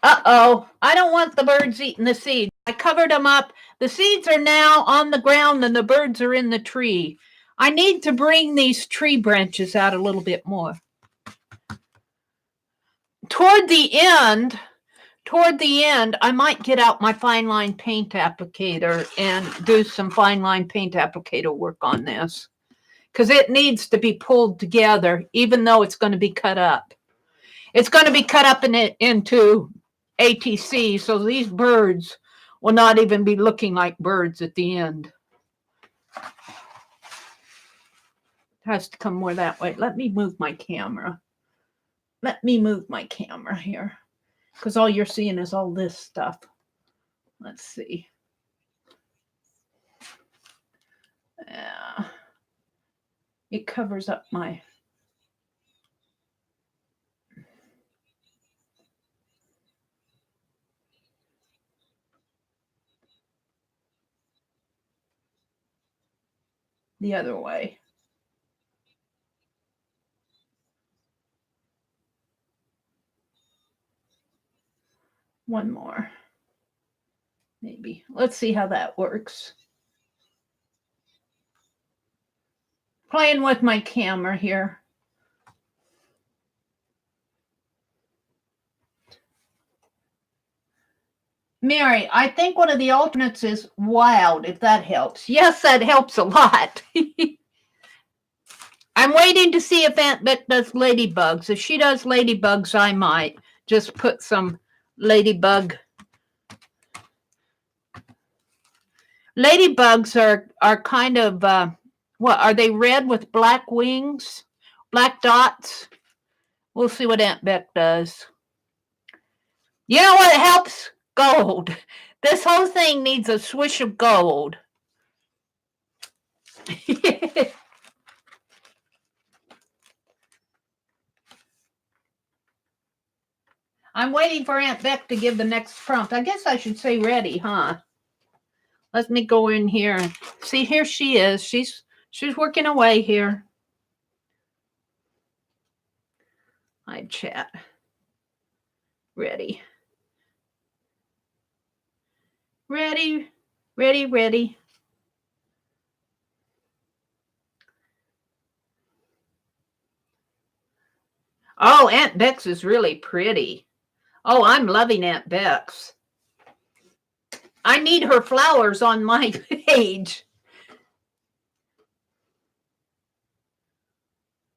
Uh-oh, I don't want the birds eating the seeds. I covered them up. The seeds are now on the ground and the birds are in the tree. I need to bring these tree branches out a little bit more. toward the end, I might get out my fine line paint applicator and do some fine line paint applicator work on this, because it needs to be pulled together, even though it's going to be cut up. It's going to be cut up into ATC, so these birds will not even be looking like birds at the end. It has to come more that way. Let me move my camera. Let me move my camera here, because all you're seeing is all this stuff. Let's see. Yeah. It covers up my... the other way. One more. Maybe. Let's see how that works. Playing with my camera here. Mary, I think one of the alternates is wild, if that helps. Yes, that helps a lot. I'm waiting to see if AuntBec does ladybugs. If she does ladybugs, I might just put some ladybug. Ladybugs are kind of, what, are they red with black wings? Black dots? We'll see what AuntBec does. You know what helps? Gold. This whole thing needs a swish of gold. I'm waiting for AuntBec to give the next prompt. I guess I should say ready, huh? Let me go in here. See, here she is. She's working away here. Hi, chat. Ready. Ready, ready, ready. Oh, AuntBecs is really pretty. Oh, I'm loving AuntBecs. I need her flowers on my page.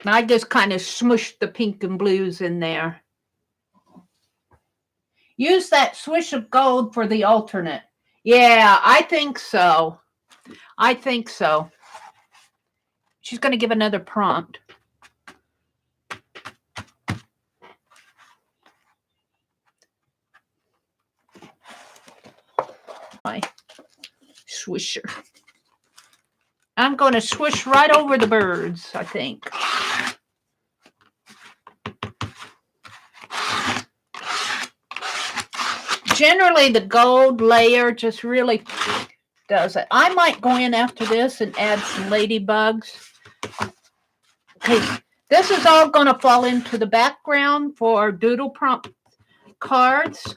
I just kind of smushed the pink and blues in there. Use that swish of gold for the alternate. Yeah, I think so. I think so. She's going to give another prompt. My swisher. I'm going to swish right over the birds, I think. Generally, the gold layer just really does it. I might go in after this and add some ladybugs. Okay, this is all going to fall into the background for doodle prompt cards.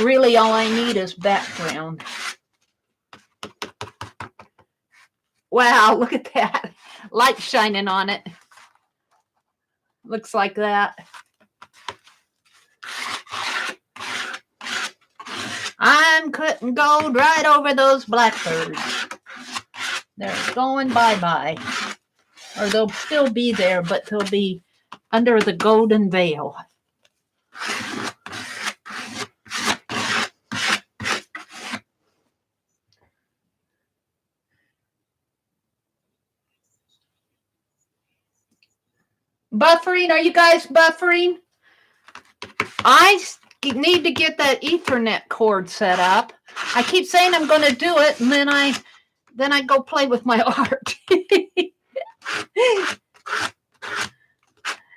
Really, all I need is background. Wow, look at that. Light shining on it. Looks like that. I'm cutting gold right over those blackbirds. They're going bye-bye. Or they'll still be there, but they'll be under the golden veil. Buffering, are you guys buffering? I need to get that Ethernet cord set up. I keep saying I'm going to do it, and then I go play with my art.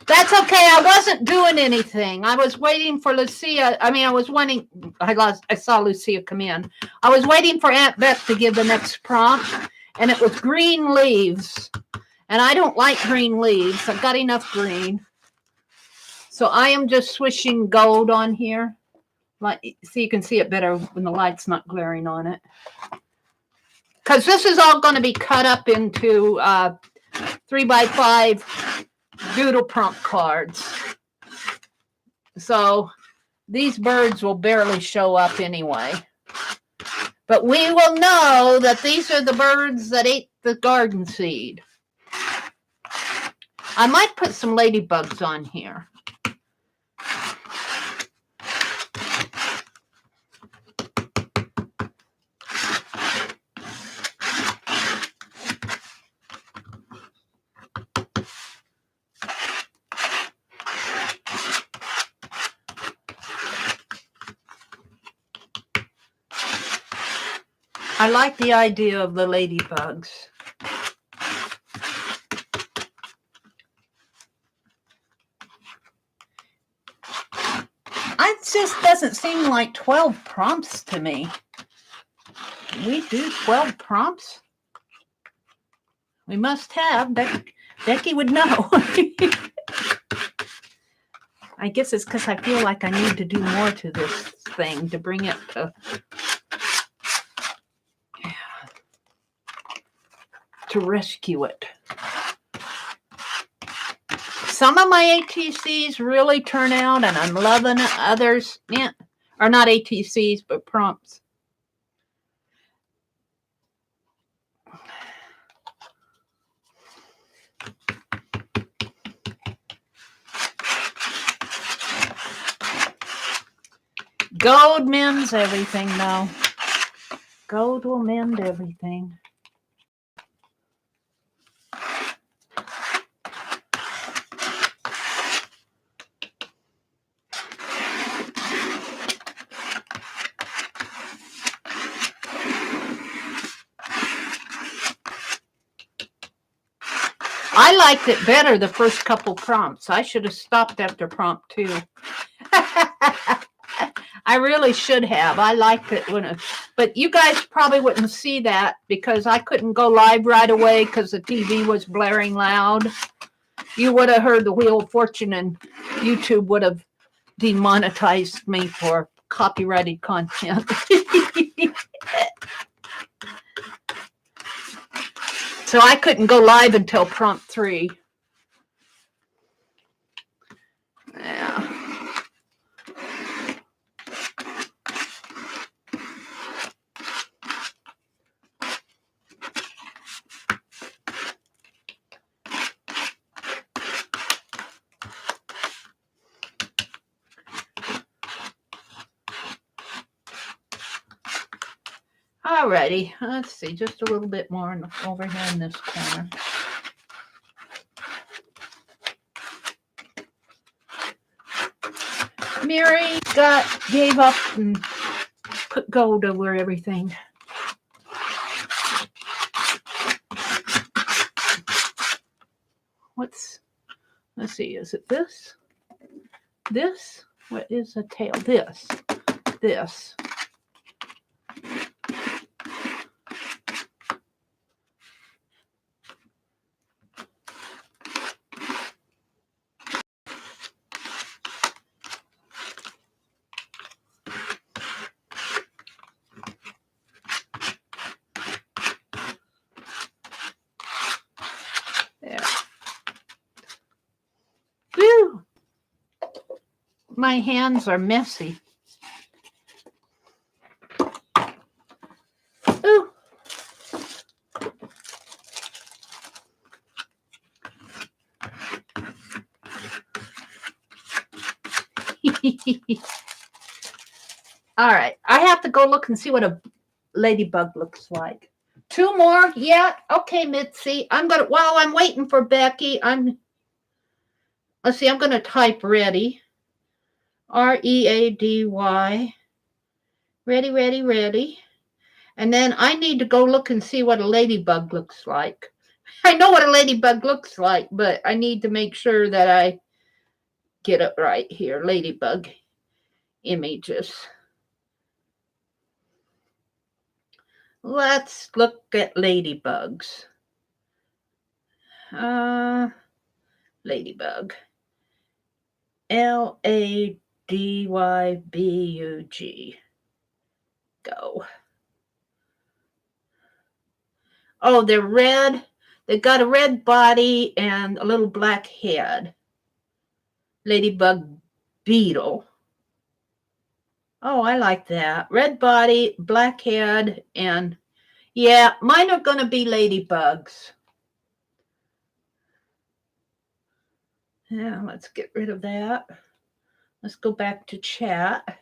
That's okay. I wasn't doing anything. I was waiting for Lucia. I mean, I was waiting. I saw Lucia come in. I was waiting for AuntBec to give the next prompt, and it was green leaves. And I don't like green leaves. I've got enough green. So I am just swishing gold on here. Like, so you can see it better when the light's not glaring on it. Because this is all going to be cut up into 3x5 doodle prompt cards. So these birds will barely show up anyway. But we will know that these are the birds that ate the garden seed. I might put some ladybugs on here. I like the idea of the ladybugs. It just doesn't seem like 12 prompts to me. We do 12 prompts? We must have. Becky would know. I guess it's because I feel like I need to do more to this thing to bring it to rescue it. Some of my ATCs really turn out, and I'm loving it. Others, yeah, are not ATCs, but prompts. Gold mends everything, though. Gold will mend everything. I liked it better the first couple prompts. I should have stopped after prompt 2. I really should have. I liked it but you guys probably wouldn't see that because I couldn't go live right away because the TV was blaring loud. You would have heard the Wheel of Fortune and YouTube would have demonetized me for copyrighted content. So I couldn't go live until prompt 3. Yeah. Alrighty, let's see, just a little bit more over here in this corner. Meri gave up and put gold over everything. Let's see, is it this? This? What is a tail? This. There. Whew. My hands are messy. Ooh. All right, I have to go look and see what a ladybug looks like. 2 more? Yeah. Okay, Mitzi. While I'm waiting for Becky, let's see, I'm going to type ready. R-E-A-D-Y. Ready. And then I need to go look and see what a ladybug looks like. I know what a ladybug looks like, but I need to make sure that I get it right here. Ladybug images. Let's look at ladybugs. Ladybug. L-A-D-Y-B-U-G. Go. Oh, they're red. They've got a red body and a little black head. Ladybug beetle. Oh, I like that. Red body, black head, and yeah, mine are going to be ladybugs. Yeah, let's get rid of that. Let's go back to chat.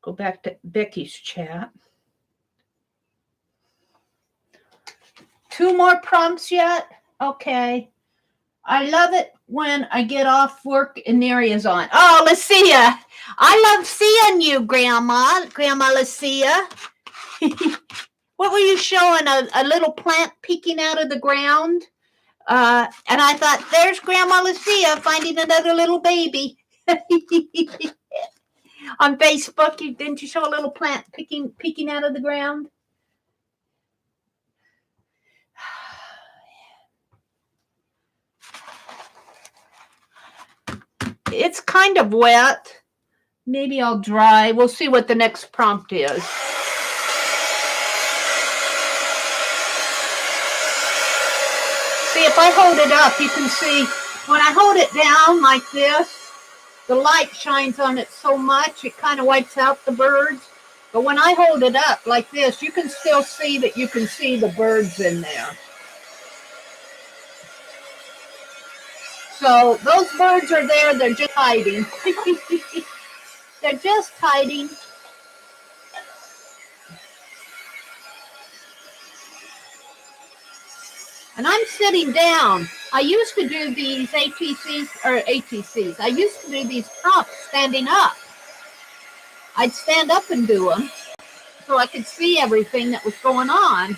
Go back to Becky's chat. 2 more prompts yet? Okay. I love it when I get off work and Neri's on. Oh, Lucia. I love seeing you, Grandma Lucia. What were you showing? A little plant peeking out of the ground? And I thought, there's Grandma Lucia finding another little baby. On Facebook, didn't you show a little plant peeking out of the ground? It's kind of wet. Maybe I'll dry. We'll see what the next prompt is. See, if I hold it up, you can see when I hold it down like this, the light shines on it so much, it kind of wipes out the birds. But when I hold it up like this, you can still see that you can see the birds in there. So those birds are there, they're just hiding. They're just hiding. And I'm sitting down. I used to do these ATCs. I used to do these prompts standing up. I'd stand up and do them so I could see everything that was going on.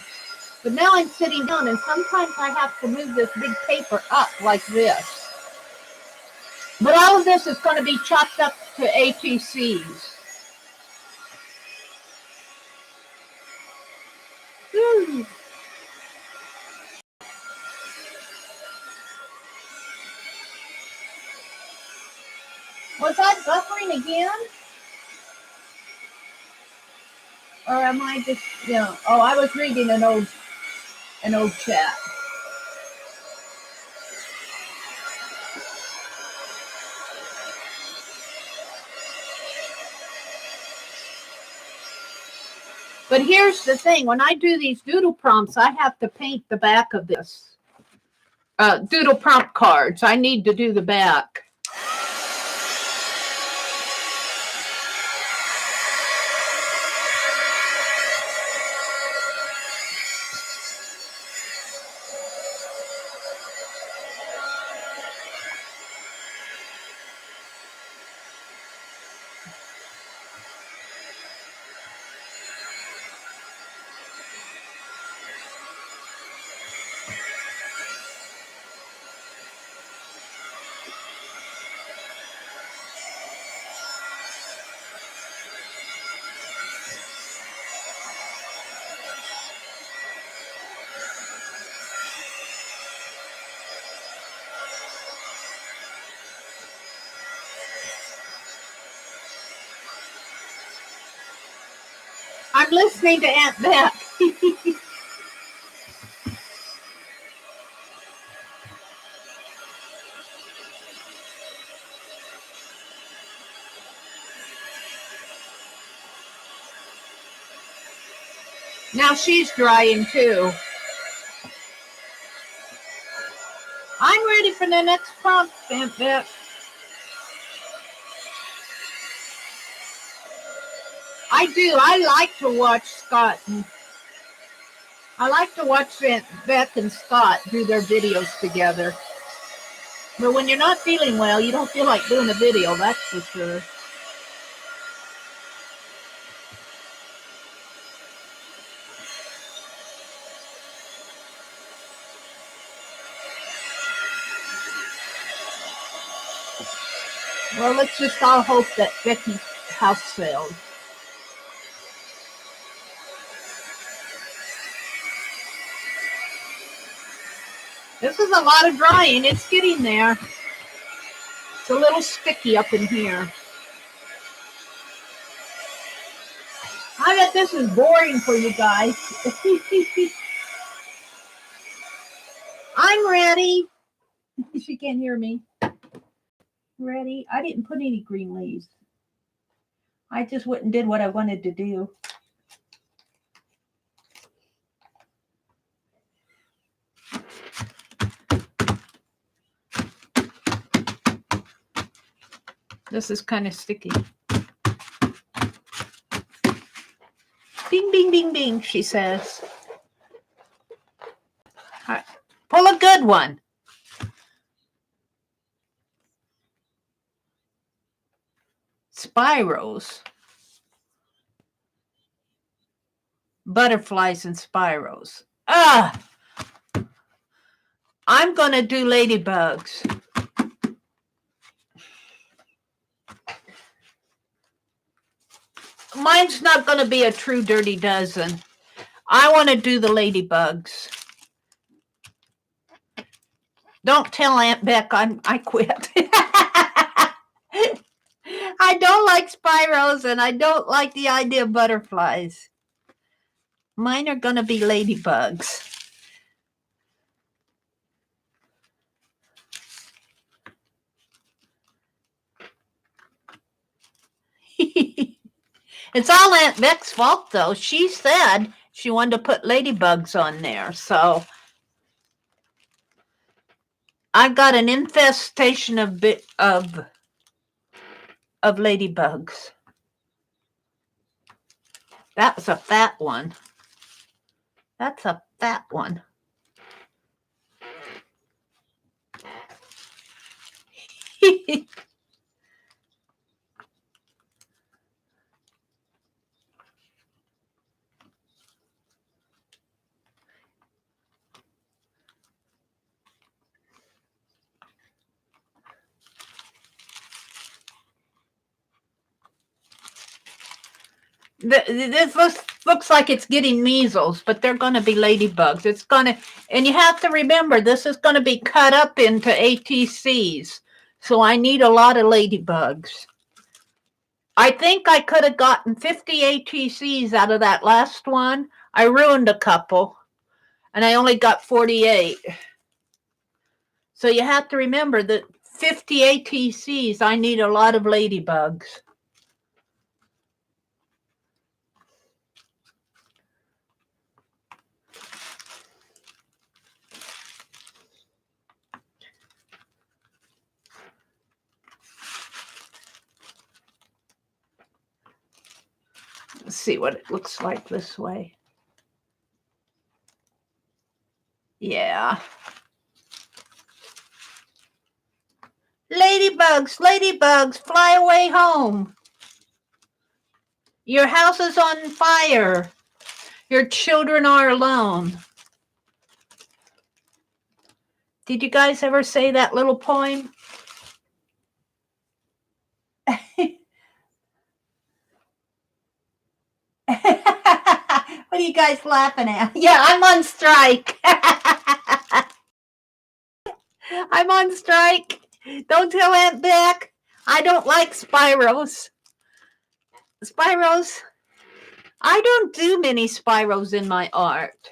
But now I'm sitting down, and sometimes I have to move this big paper up like this. But all of this is going to be chopped up to ATCs. Was that buffering again? Or am I just, oh, I was reading an old chat. But here's the thing. When I do these doodle prompts, I have to paint the back of this. Doodle prompt cards. I need to do the back. I'm listening to AuntBec. Now she's drying too. I'm ready for the next prompt, AuntBec. I do. I like to watch Scott. I like to watch Beth and Scott do their videos together. But when you're not feeling well, you don't feel like doing a video, that's for sure. Well, let's just all hope that Becky's house sells. This is a lot of drying. It's getting there. It's a little sticky up in here. I bet this is boring for you guys. I'm ready. She can't hear me. Ready? I didn't put any green leaves. I just went and did what I wanted to do. This is kind of sticky. Bing, bing, bing, bing, she says. All right. Pull a good one. Spiros. Butterflies and spiros. Ah! I'm going to do ladybugs. Mine's not going to be a true dirty dozen. I want to do the ladybugs. Don't tell Aunt Beck I quit. I don't like spiros and I don't like the idea of butterflies. Mine are going to be ladybugs. It's all Aunt Beck's fault, though. She said she wanted to put ladybugs on there, so I've got an infestation of ladybugs. That was a fat one. That's a fat one. This looks like it's getting measles, but they're going to be ladybugs. It's going to, and you have to remember, this is going to be cut up into ATCs. So I need a lot of ladybugs. I think I could have gotten 50 ATCs out of that last one. I ruined a couple, and I only got 48. So you have to remember that 50 ATCs, I need a lot of ladybugs. Let's see what it looks like this way. Yeah. Ladybugs, ladybugs, fly away home. Your house is on fire. Your children are alone. Did you guys ever say that little poem? What are you guys laughing at? Yeah, I'm on strike. I'm on strike. Don't tell Aunt Beck. I don't like spiros. Spiros. I don't do many spiros in my art.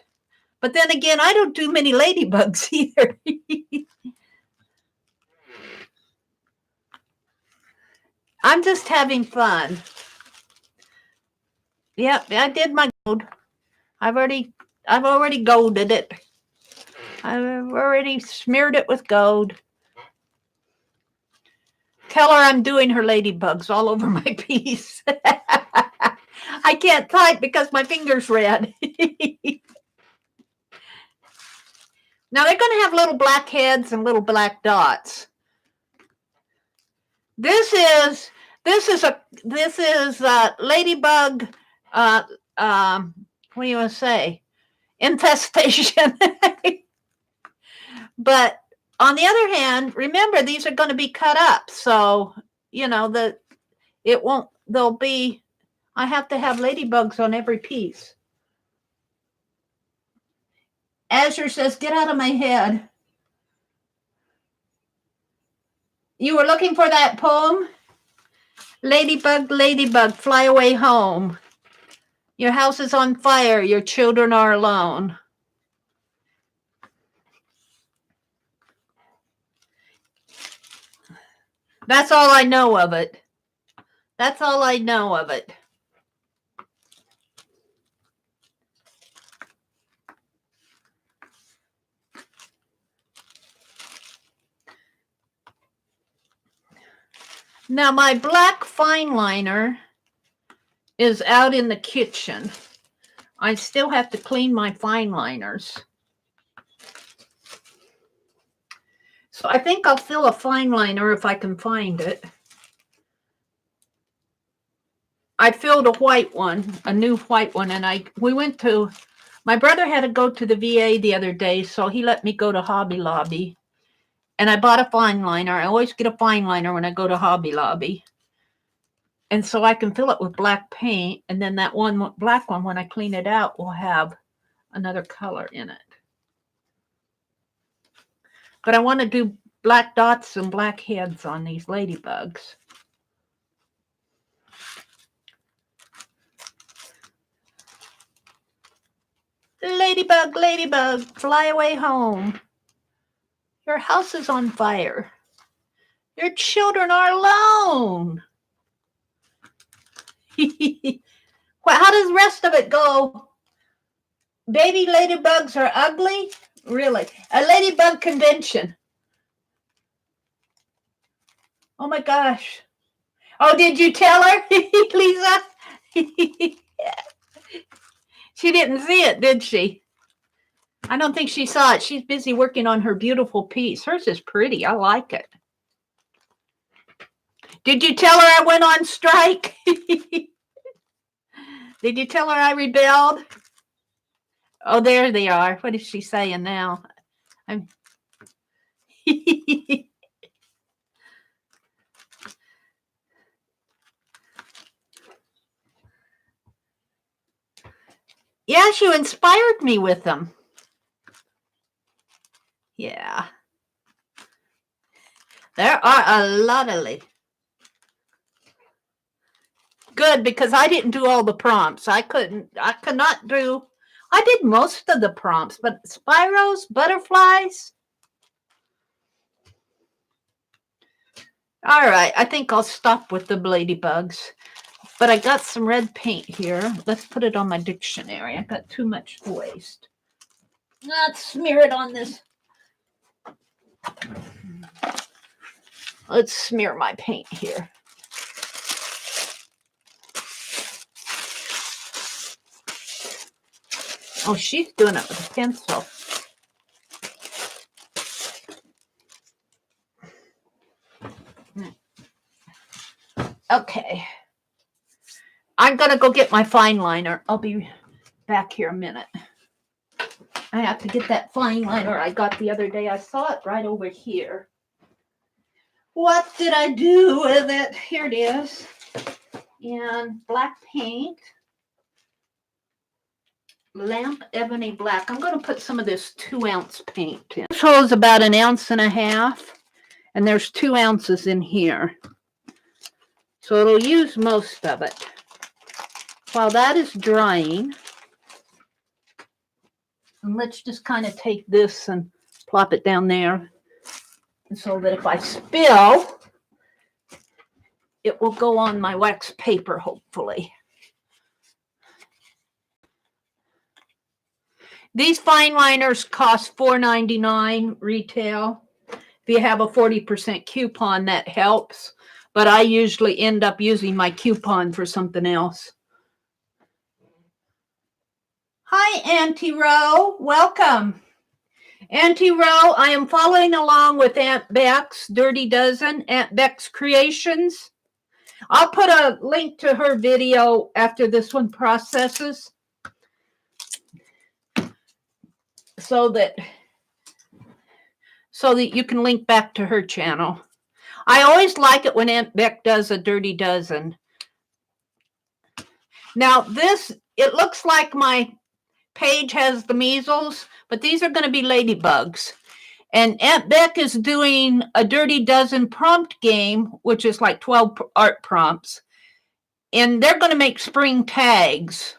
But then again, I don't do many ladybugs either. I'm just having fun. Yep, I did my gold. I've already golded it. I've already smeared it with gold. Tell her I'm doing her ladybugs all over my piece. I can't type because my finger's red. Now they're going to have little black heads and little black dots. This is a ladybug. What do you want to say? Infestation. But on the other hand, remember these are going to be cut up, so you know that it won't. They'll be. I have to have ladybugs on every piece. Azure says, "Get out of my head." You were looking for that poem? Ladybug, ladybug, fly away home. Your house is on fire. Your children are alone. That's all I know of it. That's all I know of it. Now my black fine liner is out in the kitchen. I still have to clean my fine liners. So I think I'll fill a fine liner if I can find it. I filled a white one, a new white one, and my brother had to go to the VA the other day, so he let me go to Hobby Lobby. And I bought a fine liner. I always get a fine liner when I go to Hobby Lobby. And so I can fill it with black paint, and then that one black one, when I clean it out, will have another color in it. But I want to do black dots and black heads on these ladybugs. Ladybug, ladybug, fly away home. Your house is on fire. Your children are alone. Well, how does the rest of it go? Baby ladybugs are ugly? Really? A ladybug convention. Oh my gosh. Oh, did you tell her, Lisa? She didn't see it, did she? I don't think she saw it. She's busy working on her beautiful piece. Hers is pretty. I like it. Did you tell her I went on strike? Did you tell her I rebelled? Oh, there they are. What is she saying now? Yes, you inspired me with them. Yeah. There are a lot of good, because I didn't do all the prompts. I did most of the prompts, but spiros, butterflies. All right, I think I'll stop with the ladybugs. But I got some red paint here. Let's put it on my dictionary. I got too much to waste. Let's smear it on this. Let's smear my paint here. Oh, she's doing it with a pencil. Okay. I'm going to go get my fine liner. I'll be back here a minute. I have to get that fine liner I got the other day. I saw it right over here. What did I do with it? Here it is. And black paint. Lamp ebony black. I'm going to put some of this 2-ounce paint in. This holds about 1.5 ounces, and there's 2 ounces in here. So it'll use most of it. While that is drying, and let's just kind of take this and plop it down there, so that if I spill, it will go on my wax paper, hopefully. These fine liners cost $4.99 retail. If you have a 40% coupon, that helps. But I usually end up using my coupon for something else. Hi, Auntie Ro. Welcome. Auntie Ro, I am following along with AuntBecs, Dirty Dozen, AuntBecscreations. I'll put a link to her video after this one processes, so that you can link back to her channel. I always like it when AuntBec does a Dirty Dozen. Now this, it looks like my page has the measles, but these are going to be ladybugs. And AuntBec is doing a Dirty Dozen prompt game, which is like 12 art prompts. And they're going to make spring tags.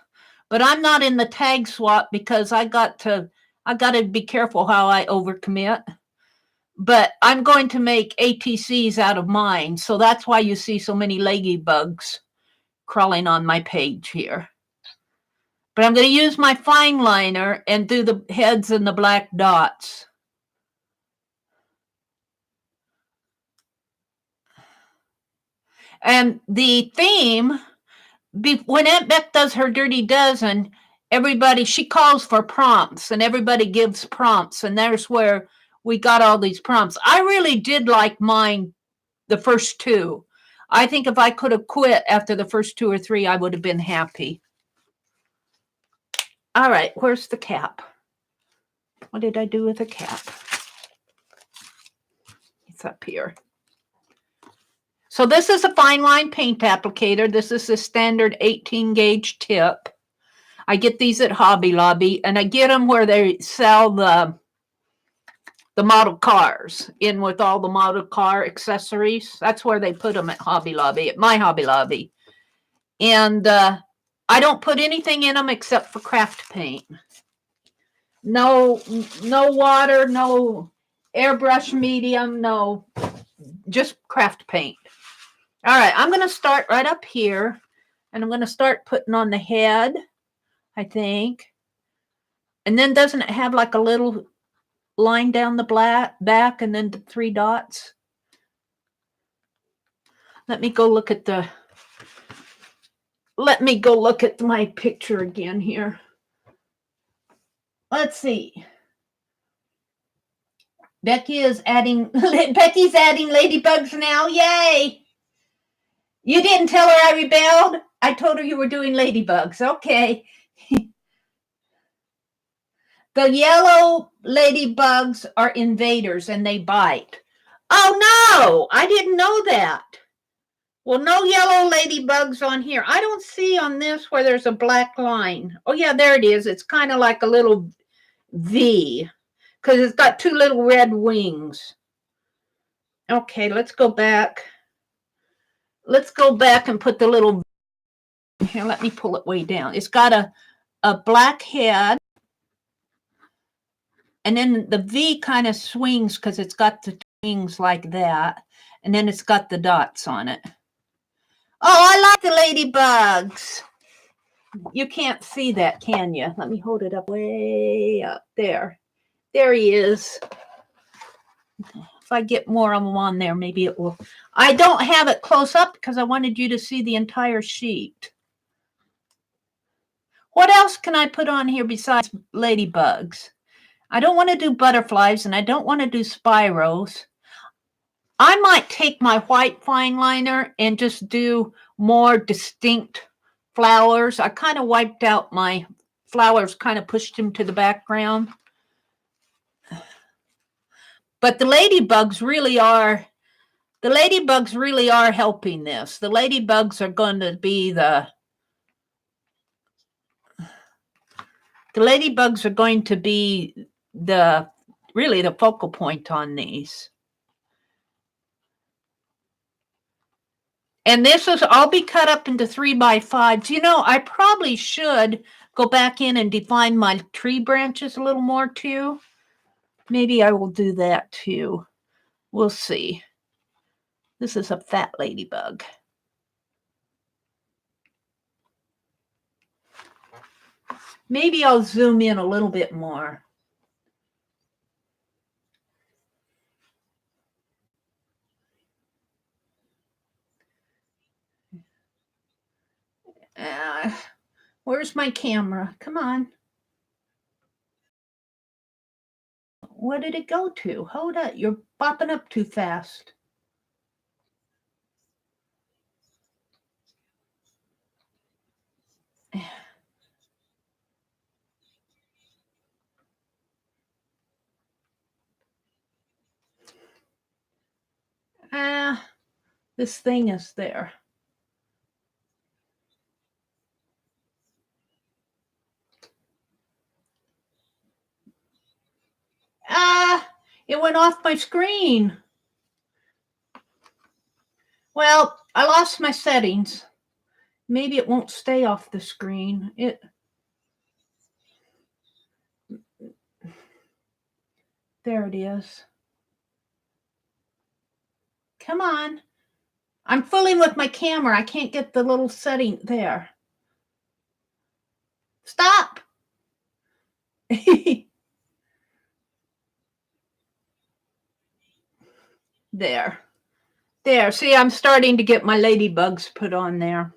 But I'm not in the tag swap because I got to be careful how I overcommit. but I'm going to make ATCs out of mine. So that's why you see so many ladybugs crawling on my page here. But I'm going to use my fine liner and do the heads and the black dots. And the theme, when AuntBec does her Dirty Dozen, she calls for prompts, and everybody gives prompts, and there's where we got all these prompts. I really did like mine, the first two. I think if I could have quit after the first 2 or 3, I would have been happy. All right, where's the cap? What did I do with the cap? It's up here. So this is a fine line paint applicator. This is the standard 18 gauge tip. I get these at Hobby Lobby, and I get them where they sell the model cars in with all the model car accessories. That's where they put them at Hobby Lobby, at my Hobby Lobby. And I don't put anything in them except for craft paint. No water, no airbrush medium, no, just craft paint. All right, I'm going to start right up here, and I'm going to start putting on the head, I think. And then doesn't it have like a little line down the back and then the 3 dots? Let me go look at my picture again here. Let's see. Becky's adding ladybugs now. Yay! You didn't tell her I rebelled? I told her you were doing ladybugs. Okay. The yellow ladybugs are invaders and they bite. Oh no, I didn't know that. Well, no yellow ladybugs on here. I don't see on this where there's a black line. Oh yeah, there it is. It's kind of like a little V because it's got 2 little red wings. Okay, let's go back. Let's go back and put the little, here, let me pull it way down. It's got a black head. And then the V kind of swings because it's got the wings like that. And then it's got the dots on it. Oh, I like the ladybugs. You can't see that, can you? Let me hold it up way up there. There he is. If I get more of them on there, maybe it will. I don't have it close up because I wanted you to see the entire sheet. What else can I put on here besides ladybugs? I don't want to do butterflies and I don't want to do spirals. I might take my white fine liner and just do more distinct flowers. I kind of wiped out my flowers, kind of pushed them to the background. But the ladybugs really are helping this. The ladybugs are going to be really the focal point on these. And this is all be cut up into 3x5s. You know, I probably should go back in and define my tree branches a little more too. Maybe I will do that too. We'll see. This is a fat ladybug. Maybe I'll zoom in a little bit more. Where's my camera? Come on. What did it go to? Hold up. You're bopping up too fast. This thing is there. It went off my screen. Well, I lost my settings. Maybe it won't stay off the screen. There it is. Come on. I'm fooling with my camera. I can't get the little setting there. Stop. There. There. See, I'm starting to get my ladybugs put on there.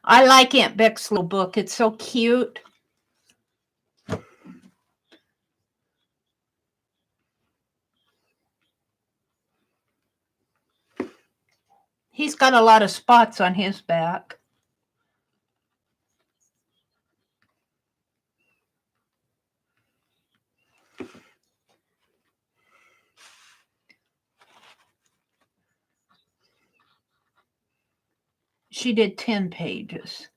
I like Aunt Bec's little book. It's so cute. He's got a lot of spots on his back. She did 10 pages.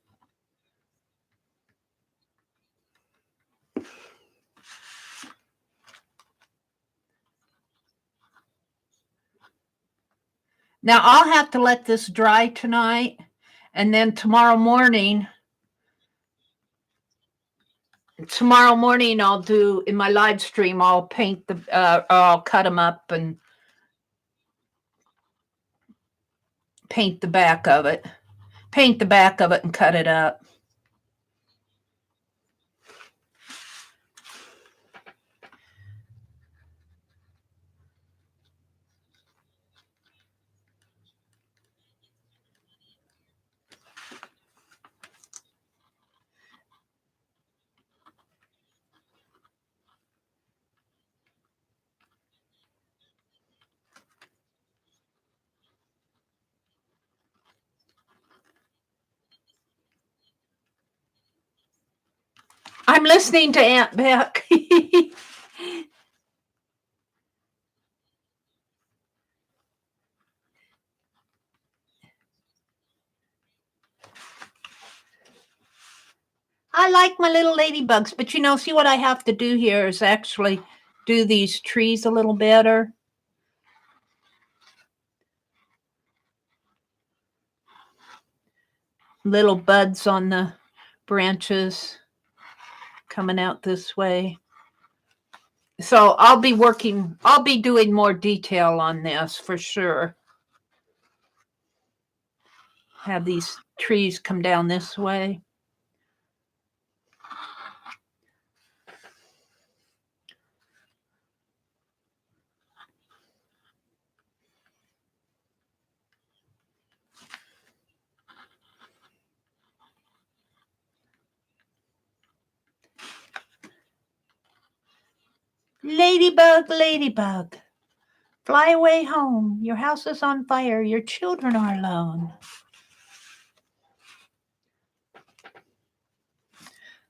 Now, I'll have to let this dry tonight, and then tomorrow morning I'll do, in my live stream, I'll paint I'll cut them up and paint the back of it. Paint the back of it and cut it up. I'm listening to Aunt Bec. I like my little ladybugs, but see what I have to do here is actually do these trees a little better. Little buds on the branches coming out this way. So I'll be doing more detail on this for sure. Have these trees come down this way. Ladybug, ladybug, fly away home. Your house is on fire. Your children are alone.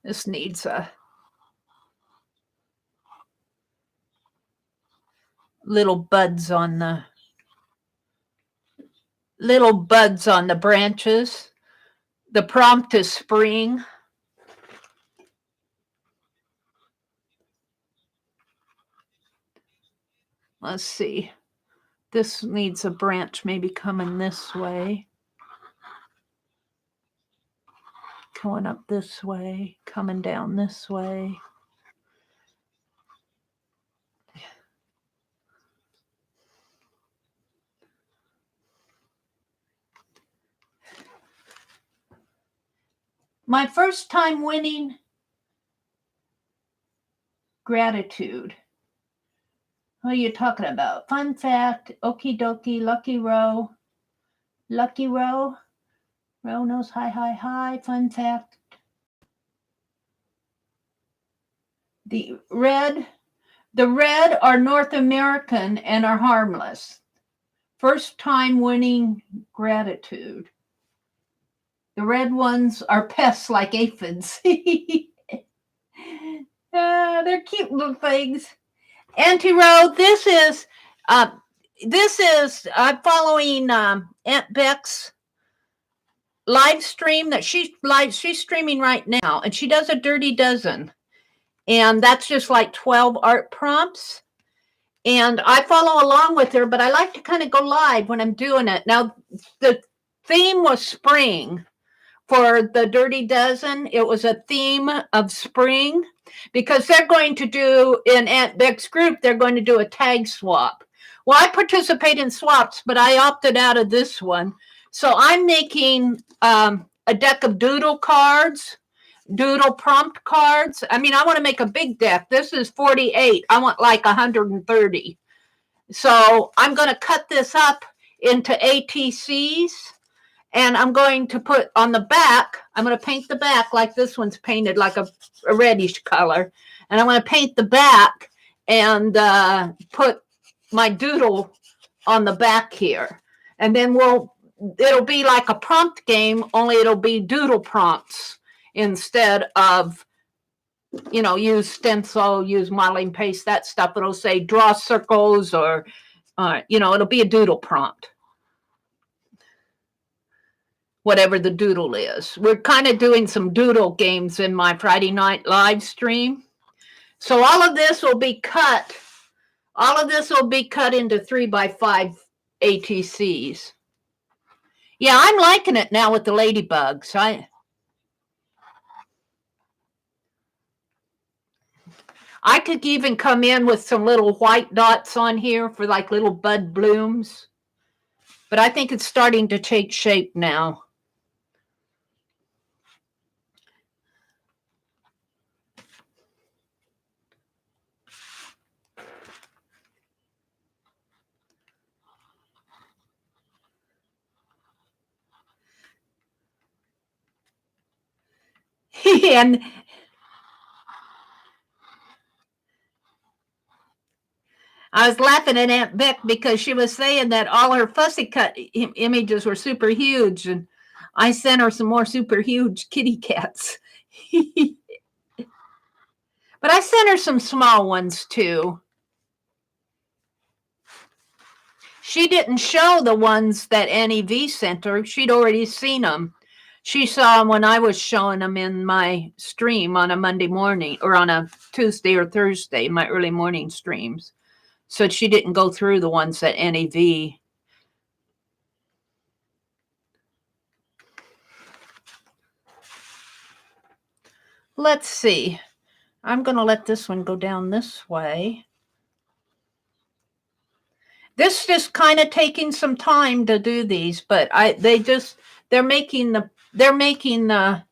This needs a little buds on the branches. The prompt is spring. Let's see. This needs a branch maybe coming this way. Going up this way, coming down this way. My first time winning gratitude. What are you talking about? Fun fact, okie dokie, lucky row. Lucky row. Row knows hi, hi, hi. Fun fact. The red are North American and are harmless. First time winning gratitude. The red ones are pests like aphids. They're cute little things. Auntie Ro, this is I'm following Aunt Bec's live stream that she's streaming right now, and she does a dirty dozen, and that's just like 12 art prompts, and I follow along with her, but I like to kind of go live when I'm doing it. Now, the theme was spring for the dirty dozen. It was a theme of spring. because they're going to do, in AuntBec's group, they're going to do a tag swap. Well, I participate in swaps, but I opted out of this one. So I'm making a deck of doodle cards, doodle prompt cards. I mean, I want to make a big deck. This is 48. I want like 130. So I'm going to cut this up into ATCs, and I'm going to put on the back, I'm going to paint the back like this one's painted, like a reddish color. And I'm going to paint the back and put my doodle on the back here. And then it'll be like a prompt game, only it'll be doodle prompts instead of, use stencil, use modeling paste, that stuff. It'll say draw circles or, it'll be a doodle prompt. Whatever the doodle is. We're kind of doing some doodle games in my Friday night live stream. So all of this will be cut. All of this will be cut into 3x5 ATCs. Yeah, I'm liking it now with the ladybugs. I could even come in with some little white dots on here for like little bud blooms. But I think it's starting to take shape now. And I was laughing at Aunt Beck because she was saying that all her fussy cut images were super huge, and I sent her some more super huge kitty cats. But I sent her some small ones too. She didn't show the ones that NEV sent her. She'd already seen them. She saw them when I was showing them in my stream on a Monday morning or on a Tuesday or Thursday, my early morning streams. So she didn't go through the ones that NEV. Let's see. I'm going to let this one go down this way. This is just kind of taking some time to do these, but they're making the,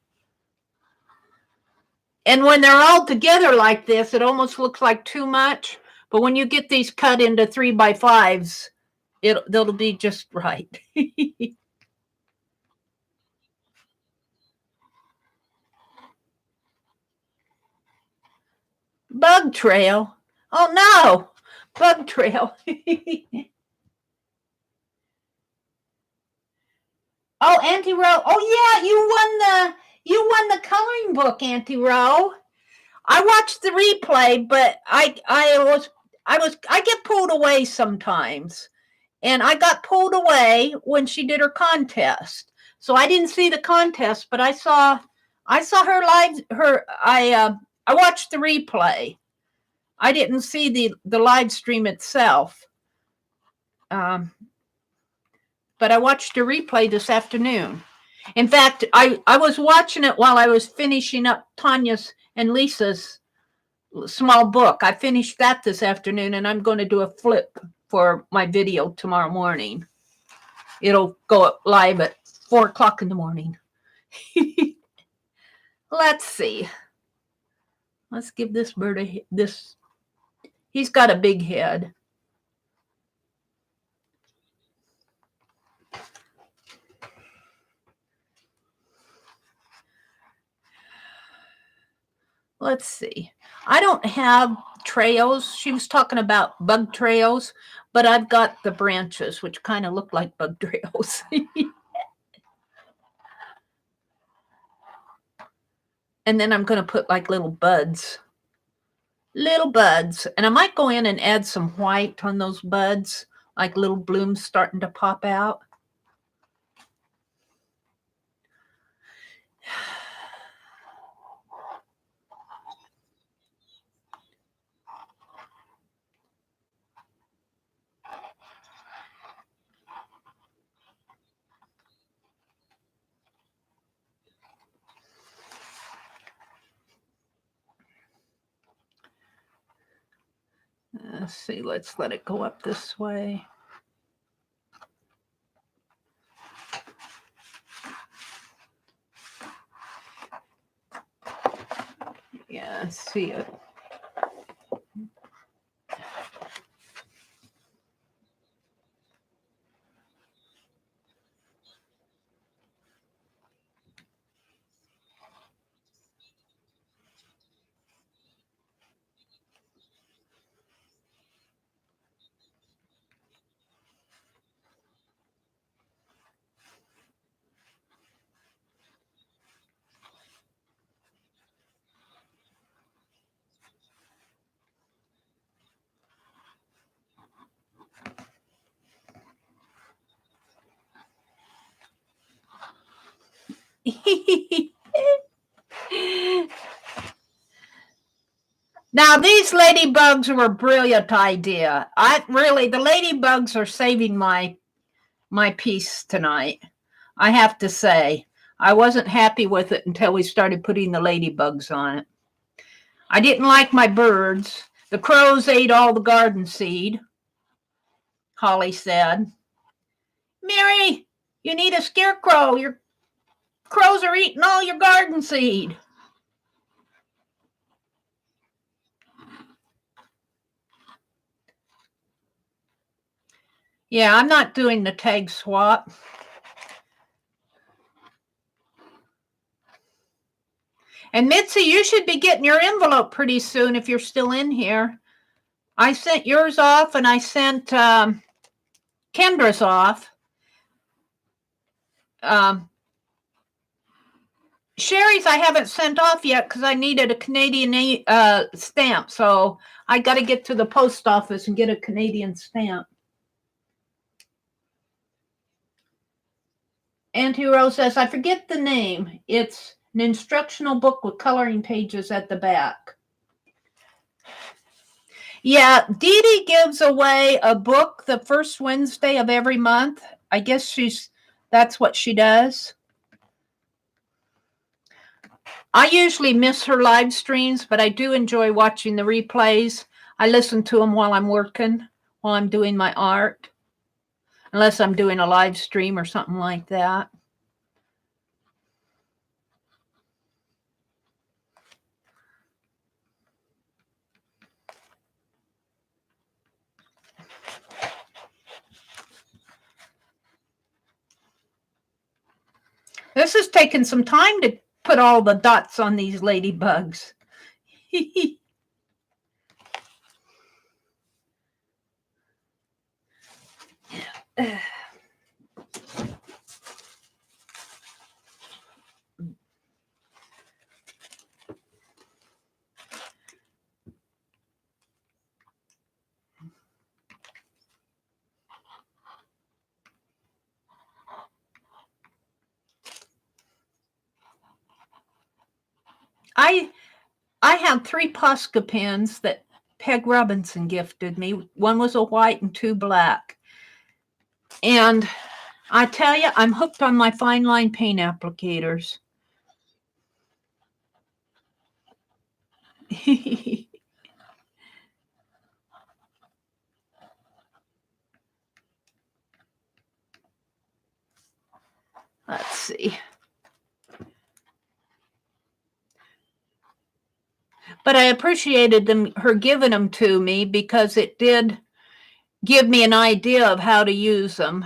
and when they're all together like this, it almost looks like too much. But when you get these cut into 3x5s, they'll be just right. Bug trail. Oh no, bug trail. Oh, Auntie Ro. Oh yeah, you won the coloring book, Auntie Ro. I watched the replay, but I get pulled away sometimes. And I got pulled away when she did her contest. So I didn't see the contest, but I saw her live I watched the replay. I didn't see the live stream itself. But I watched a replay this afternoon. In fact, I was watching it while I was finishing up Tanya's and Lisa's small book. I finished that this afternoon, and I'm going to do a flip for my video tomorrow morning. It'll go up live at 4 o'clock in the morning. Let's see. Let's give this bird he's got a big head. Let's see. I don't have trails. She was talking about bug trails, but I've got the branches, which kind of look like bug trails. And then I'm going to put like little buds. Little buds. And I might go in and add some white on those buds, like little blooms starting to pop out. Let's see, let's let it go up this way. Yeah, see it. Now, these ladybugs were a brilliant idea. The ladybugs are saving my piece tonight. I have to say, I wasn't happy with it until we started putting the ladybugs on it. I didn't like my birds. The crows ate all the garden seed, Holly said. Meri, you need a scarecrow. Your crows are eating all your garden seed. Yeah, I'm not doing the tag swap. And Mitzi, you should be getting your envelope pretty soon if you're still in here. I sent yours off and I sent Kendra's off. Sherry's I haven't sent off yet because I needed a Canadian stamp. So I got to get to the post office and get a Canadian stamp. Auntie Rose says, I forget the name. It's an instructional book with coloring pages at the back. Yeah, Dee Dee gives away a book the first Wednesday of every month. I guess that's what she does. I usually miss her live streams, but I do enjoy watching the replays. I listen to them while I'm working, while I'm doing my art, unless I'm doing a live stream or something like that. This has taken some time to put all the dots on these ladybugs. I have 3 Posca pens that Peg Robinson gifted me. One was a white and 2 black. And I tell you, I'm hooked on my fine line paint applicators. Let's see. But I appreciated her giving them to me because it did give me an idea of how to use them.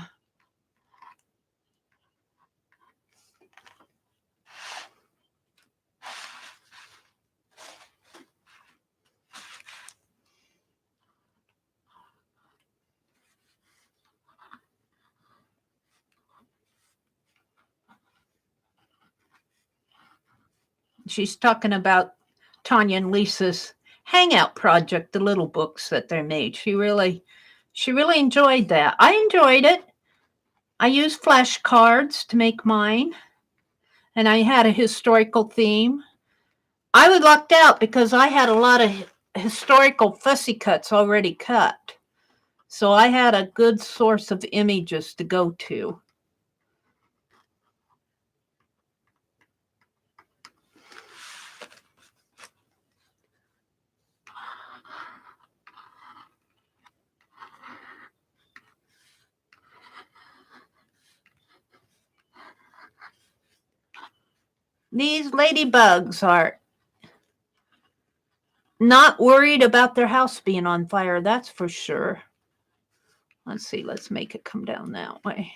She's talking about Tanya and Lisa's Hangout project, the little books that they made. She really enjoyed that. I enjoyed it. I used flashcards to make mine, and I had a historical theme. I was lucked out because I had a lot of historical fussy cuts already cut. So I had a good source of images to go to. These ladybugs are not worried about their house being on fire, that's for sure. Let's see, let's make it come down that way.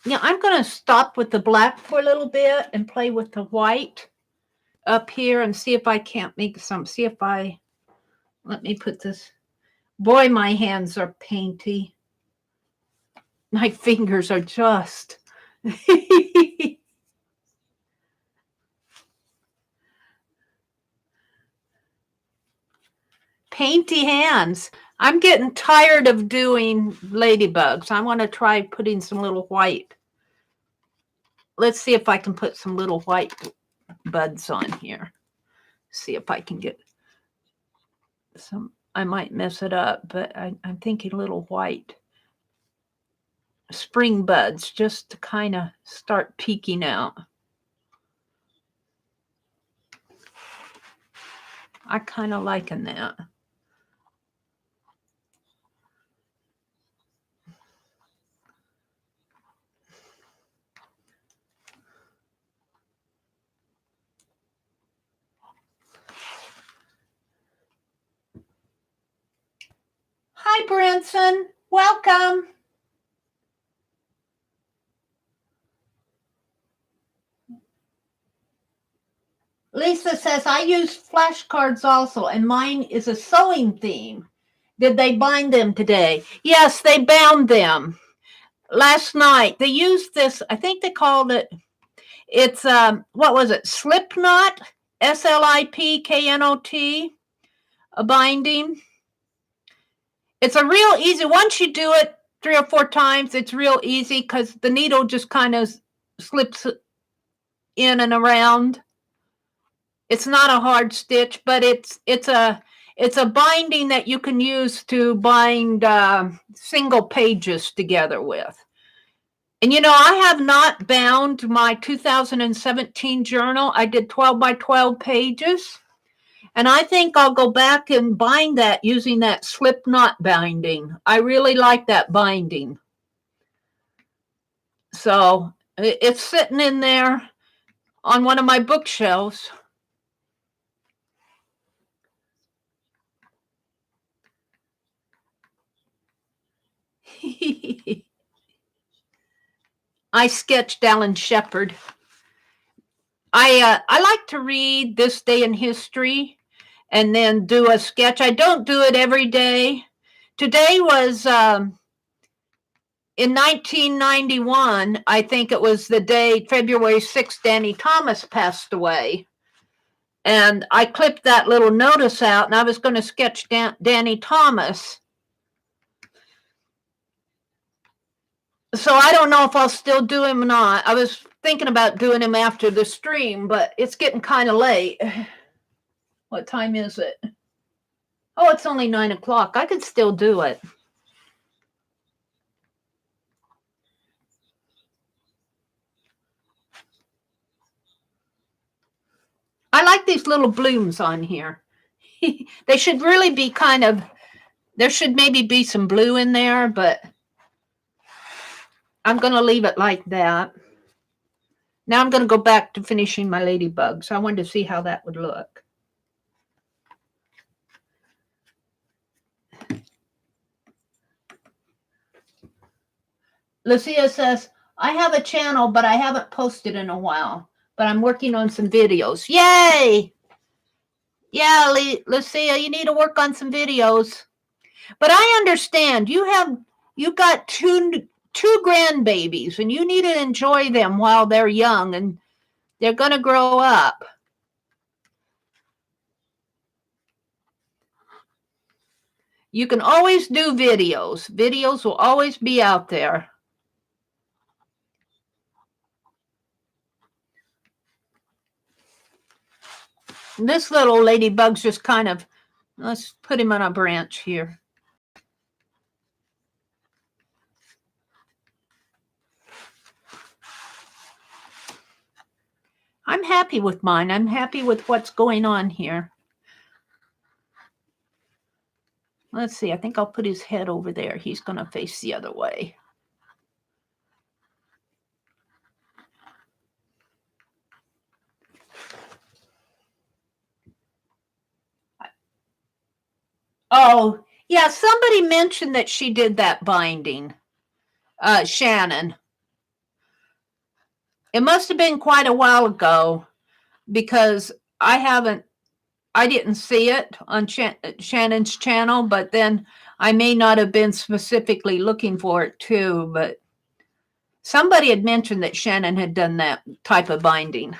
Yeah, I'm going to stop with the black for a little bit and play with the white up here and see if I can't make some. See if I, let me put this. Boy, my hands are painty. My fingers are just. Painty hands. I'm getting tired of doing ladybugs. I want to try putting some little white. Let's see if I can put some little white buds on here. See if I can get some. I might mess it up, but I'm thinking little white spring buds just to kind of start peeking out. I kind of liking that. Hi, Branson. Welcome. Lisa says, I use flashcards also, and mine is a sewing theme. Did they bind them today? Yes, they bound them. Last night, they used this, I think they called it, it's, what was it, Slipknot? Slipknot, a binding. It's a real easy, once you do it 3 or 4 times, it's real easy because the needle just kind of slips in and around. It's not a hard stitch, but it's a binding that you can use to bind single pages together with. And you know, I have not bound my 2017 journal. I did 12 by 12 pages. And I think I'll go back and bind that using that Slipknot binding. I really like that binding. So it's sitting in there on one of my bookshelves. I sketched Alan Shepard. I like to read This Day in History and then do a sketch. I don't do it every day. Today was in 1991, I think it was the day, February 6th, Danny Thomas passed away. And I clipped that little notice out, and I was going to sketch Danny Thomas. So I don't know if I'll still do him or not. I was thinking about doing him after the stream, but it's getting kind of late. What time is it? Oh, it's only 9 o'clock. I could still do it. I like these little blooms on here. They should really be kind of, there should maybe be some blue in there, but I'm going to leave it like that. Now I'm going to go back to finishing my ladybugs. I wanted to see how that would look. Lucia says, I have a channel, but I haven't posted in a while. But I'm working on some videos. Yay! Yeah, Lucia, you need to work on some videos. But I understand you got two grandbabies, and you need to enjoy them while they're young, and they're going to grow up. You can always do videos. Videos will always be out there. This little ladybug's just kind of, let's put him on a branch here. happy with mine. I'm happy with what's going on here. Let's see. I think I'll put his head over there. He's going to face the other way. Oh, yeah. Somebody mentioned that she did that binding. Shannon. It must have been quite a while ago because I didn't see it on Shannon's channel, but then I may not have been specifically looking for it too, but somebody had mentioned that Shannon had done that type of binding.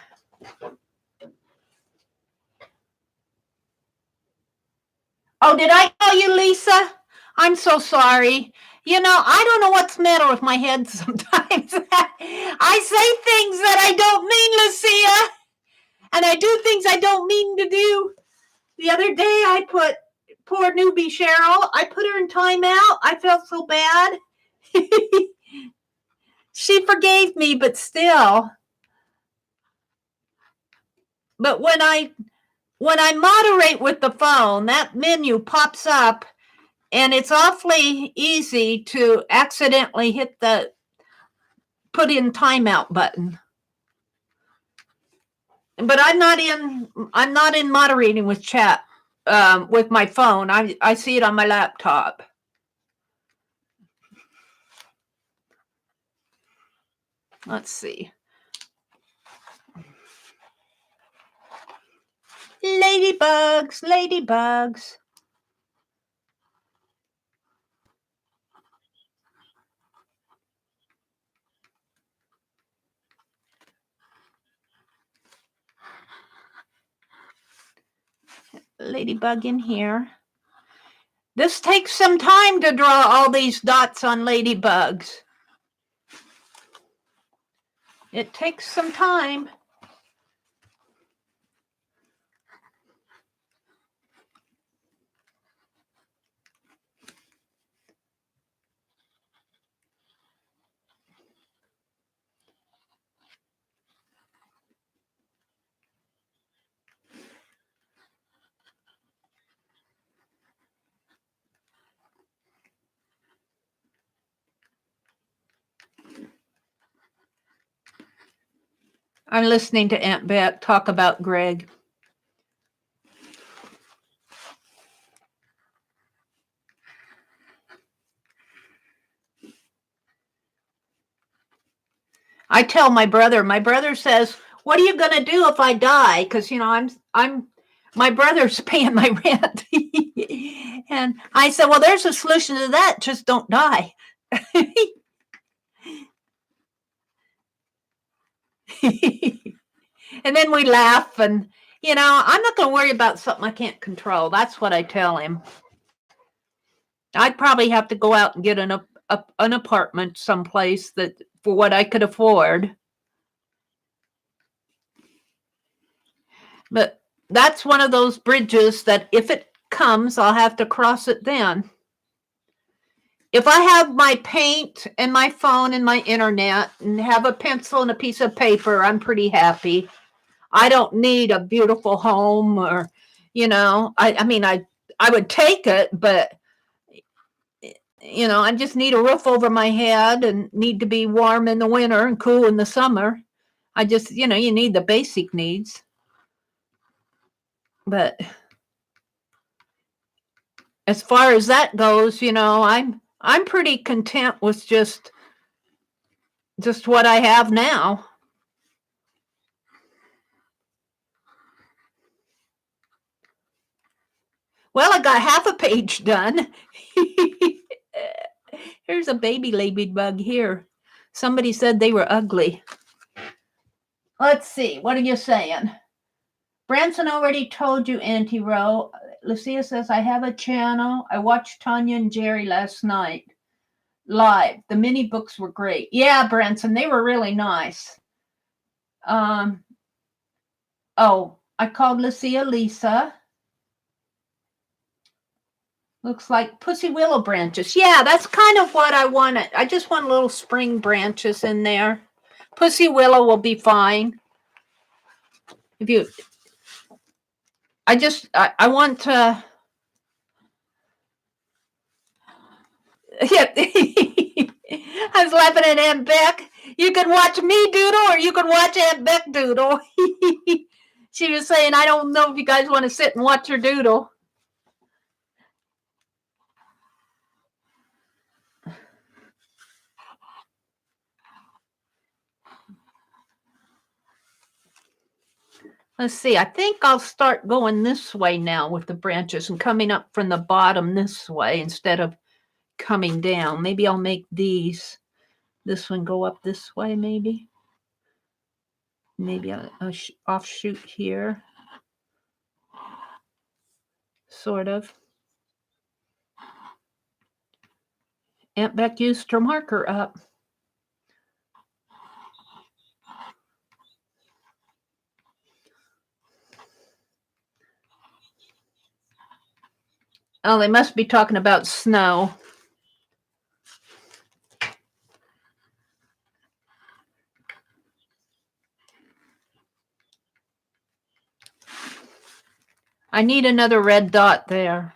Oh, did I call you Lisa? I'm so sorry. You know, I don't know what's the matter with my head sometimes. I say things that I don't mean, Lucia, and I do things I don't mean to do. The other day, I put poor newbie Cheryl, I put her in timeout. I felt so bad. She forgave me, but still. But when I moderate with the phone, that menu pops up, and it's awfully easy to accidentally hit the put in timeout button. But I'm not in moderating with chat with my phone. I see it on my laptop. Let's see. Ladybugs, ladybugs. Ladybug in here. This takes some time to draw all these dots on ladybugs. It takes some time. I'm listening to AuntBec talk about Greg. I tell my brother says, "What are you going to do if I die?" Because, you know, my brother's paying my rent. And I said, well, there's a solution to that. Just don't die. And then we laugh, and, you know, I'm not going to worry about something I can't control. That's what I tell him. I'd probably have to go out and get an apartment someplace that for what I could afford. But that's one of those bridges that if it comes, I'll have to cross it then. If I have my paint and my phone and my internet and have a pencil and a piece of paper, I'm pretty happy. I don't need a beautiful home or, you know, I mean, I would take it, but, you know, I just need a roof over my head and need to be warm in the winter and cool in the summer. I just, you know, you need the basic needs. But as far as that goes, you know, I'm pretty content with just what I have now. Well, I got half a page done. Here's a baby ladybug here. Somebody said they were ugly. Let's see. What are you saying? Branson already told you, Auntie Ro. Lucia says, I have a channel. I watched Tanya and Jeri last night live. The mini books were great. Yeah, Branson, they were really nice. Oh, I called Lucia Lisa. Looks like pussy willow branches. Yeah, that's kind of what I wanted. I just want little spring branches in there. Pussy willow will be fine. If you, I want to, yeah. I was laughing at Aunt Beck. You can watch me doodle or you can watch Aunt Beck doodle. She was saying, I don't know if you guys want to sit and watch her doodle. Let's see. I think I'll start going this way now with the branches and coming up from the bottom this way instead of coming down. Maybe I'll make this one go up this way, maybe. Maybe a offshoot here. Sort of. Aunt Beck used her marker up. Oh, they must be talking about snow. I need another red dot there.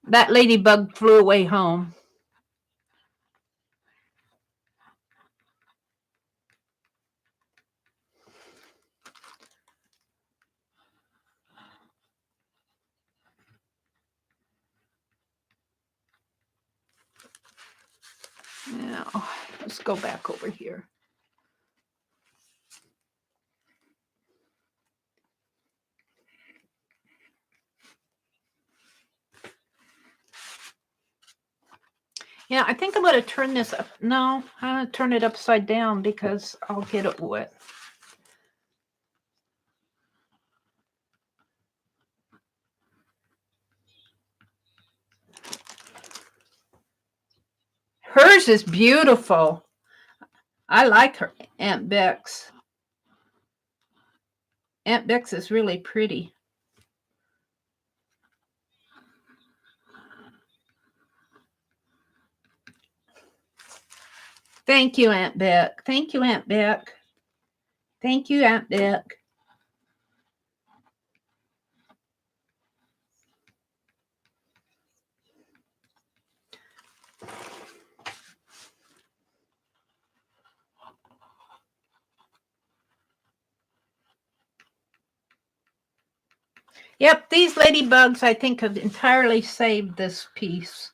That ladybug flew away home. Now, let's go back over here. Yeah, I think I'm going to turn this up. No, I'm going to turn it upside down because I'll get it wet. Hers is beautiful. I like her, Aunt Becs. Aunt Becs is really pretty. Thank you, Aunt Beck. Thank you, Aunt Beck. Thank you, Aunt Beck. Yep, these ladybugs, I think, have entirely saved this piece.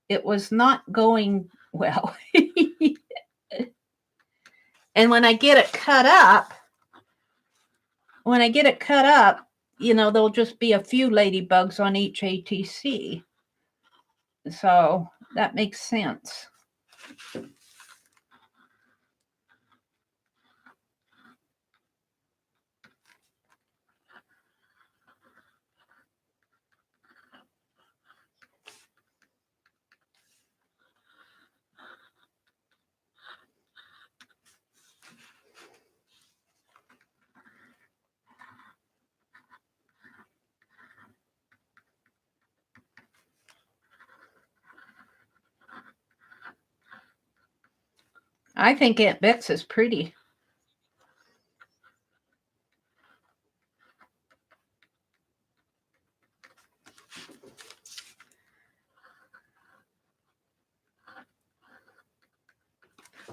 It was not going well. And when I get it cut up, you know, there'll just be a few ladybugs on each ATC. So that makes sense. I think Aunt Becs is pretty.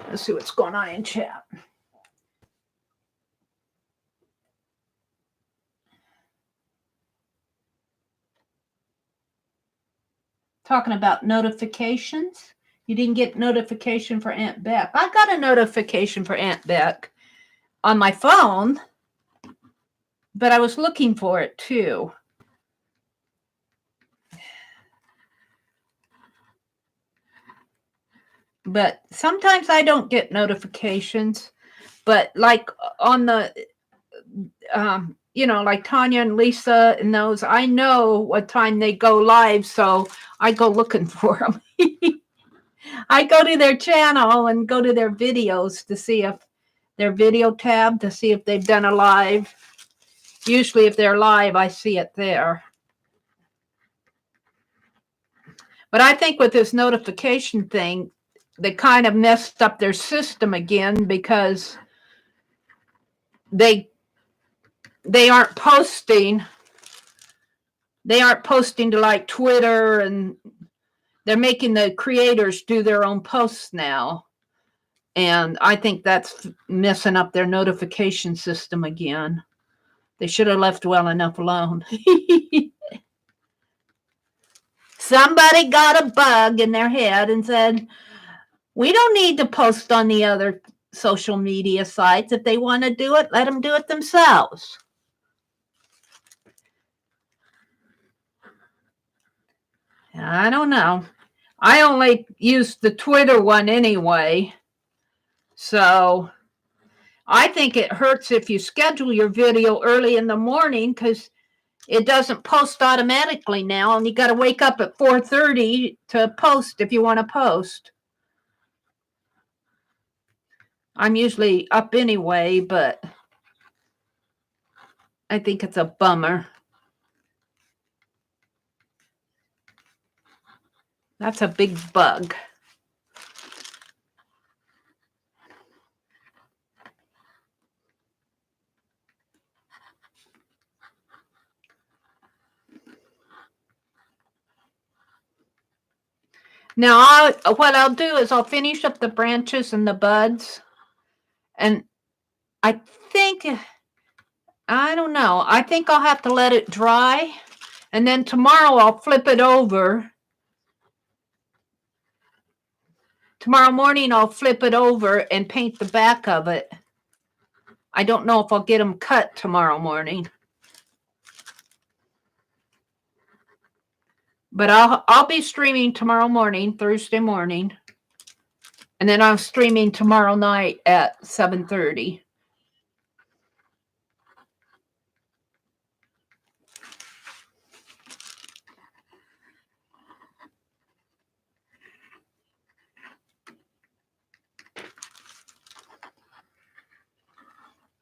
Let's see what's going on in chat. Talking about notifications. You didn't get notification for Aunt Beck. I got a notification for Aunt Beck on my phone, but I was looking for it too. But sometimes I don't get notifications, but like on the, you know, like Tanya and Lisa and those, I know what time they go live, so I go looking for them. I go to their channel and go to their videos to see if their video tab, to see if they've done a live. Usually if they're live, I see it there. But I think with this notification thing, they kind of messed up their system again because they they aren't posting. They aren't posting to like Twitter, and they're making the creators do their own posts now. And I think that's messing up their notification system again. They should have left well enough alone. Somebody got a bug in their head and said, we don't need to post on the other social media sites. If they want to do it, let them do it themselves. I don't know. I only use the Twitter one anyway. So I think it hurts if you schedule your video early in the morning because it doesn't post automatically now, and you got to wake up at 4:30 to post if you want to post. I'm usually up anyway, but I think it's a bummer. That's a big bug. Now, what I'll do is I'll finish up the branches and the buds. And I think, I don't know, I think I'll have to let it dry. And then tomorrow I'll flip it over. Tomorrow morning I'll flip it over and paint the back of it. I don't know if I'll get them cut tomorrow morning. But I'll be streaming tomorrow morning, Thursday morning. And then I'm streaming tomorrow night at 7:30.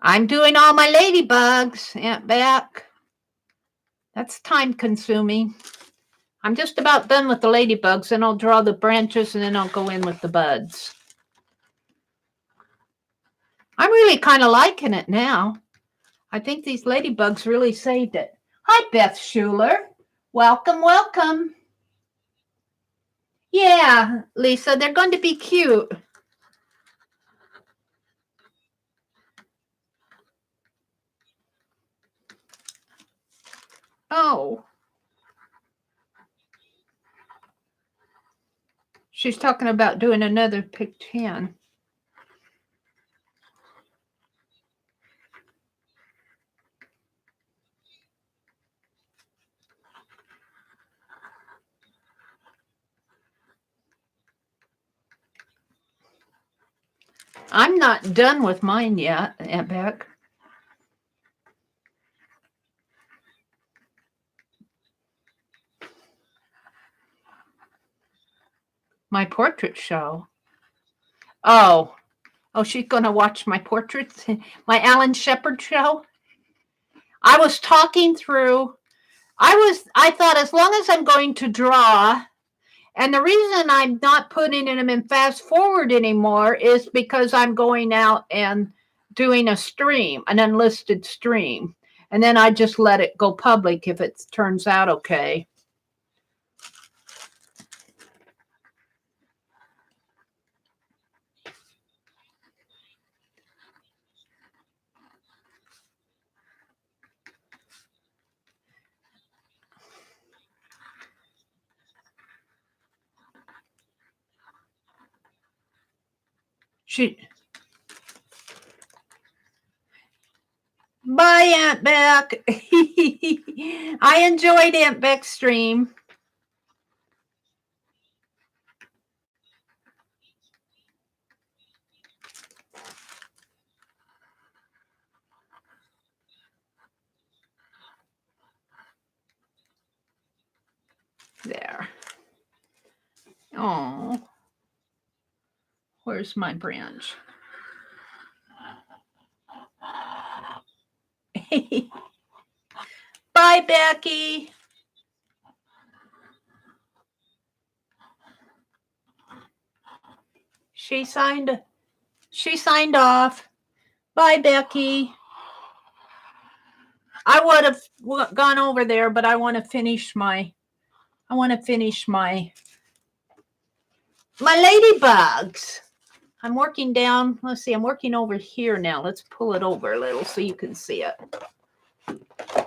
I'm doing all my ladybugs, AuntBec. That's time consuming. I'm just about done with the ladybugs, then I'll draw the branches and then I'll go in with the buds. I'm really kind of liking it now. I think these ladybugs really saved it. Hi, Beth Schuler. Welcome, welcome. Yeah, Lisa, they're going to be cute. Oh. She's talking about doing another pick 10. I'm not done with mine yet, AuntBec. My portrait show. Oh, she's going to watch my portraits, my Alan Shepard show. I was talking through, I thought as long as I'm going to draw, and the reason I'm not putting them in fast forward anymore is because I'm going out and doing a stream, an unlisted stream. And then I just let it go public if it turns out okay. Bye, AuntBec. I enjoyed AuntBec's stream. There. Oh, where's my branch? Bye, Becky. She signed off. Bye, Becky. I would have gone over there, but I want to finish my my ladybugs. I'm working down. Let's see. I'm working over here now. Let's pull it over a little so you can see it.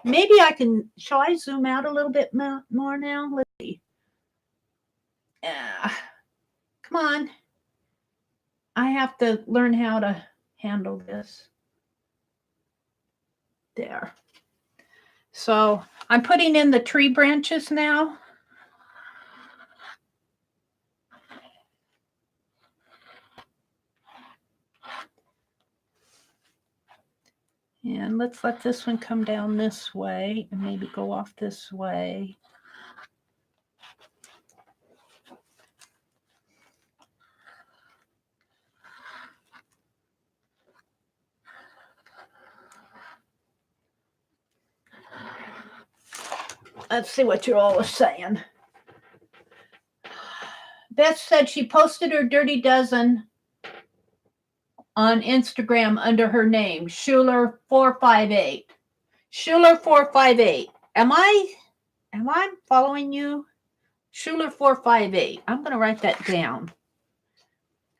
Maybe I can. Shall I zoom out a little bit more now? Let's see. Come on. I have to learn how to handle this. There. So I'm putting in the tree branches now. And let's let this one come down this way and maybe go off this way. Let's see what you all are saying. Beth said she posted her Dirty Dozen on Instagram under her name, Schuler458. Schuler458. Am I following you? Schuler458. I'm going to write that down.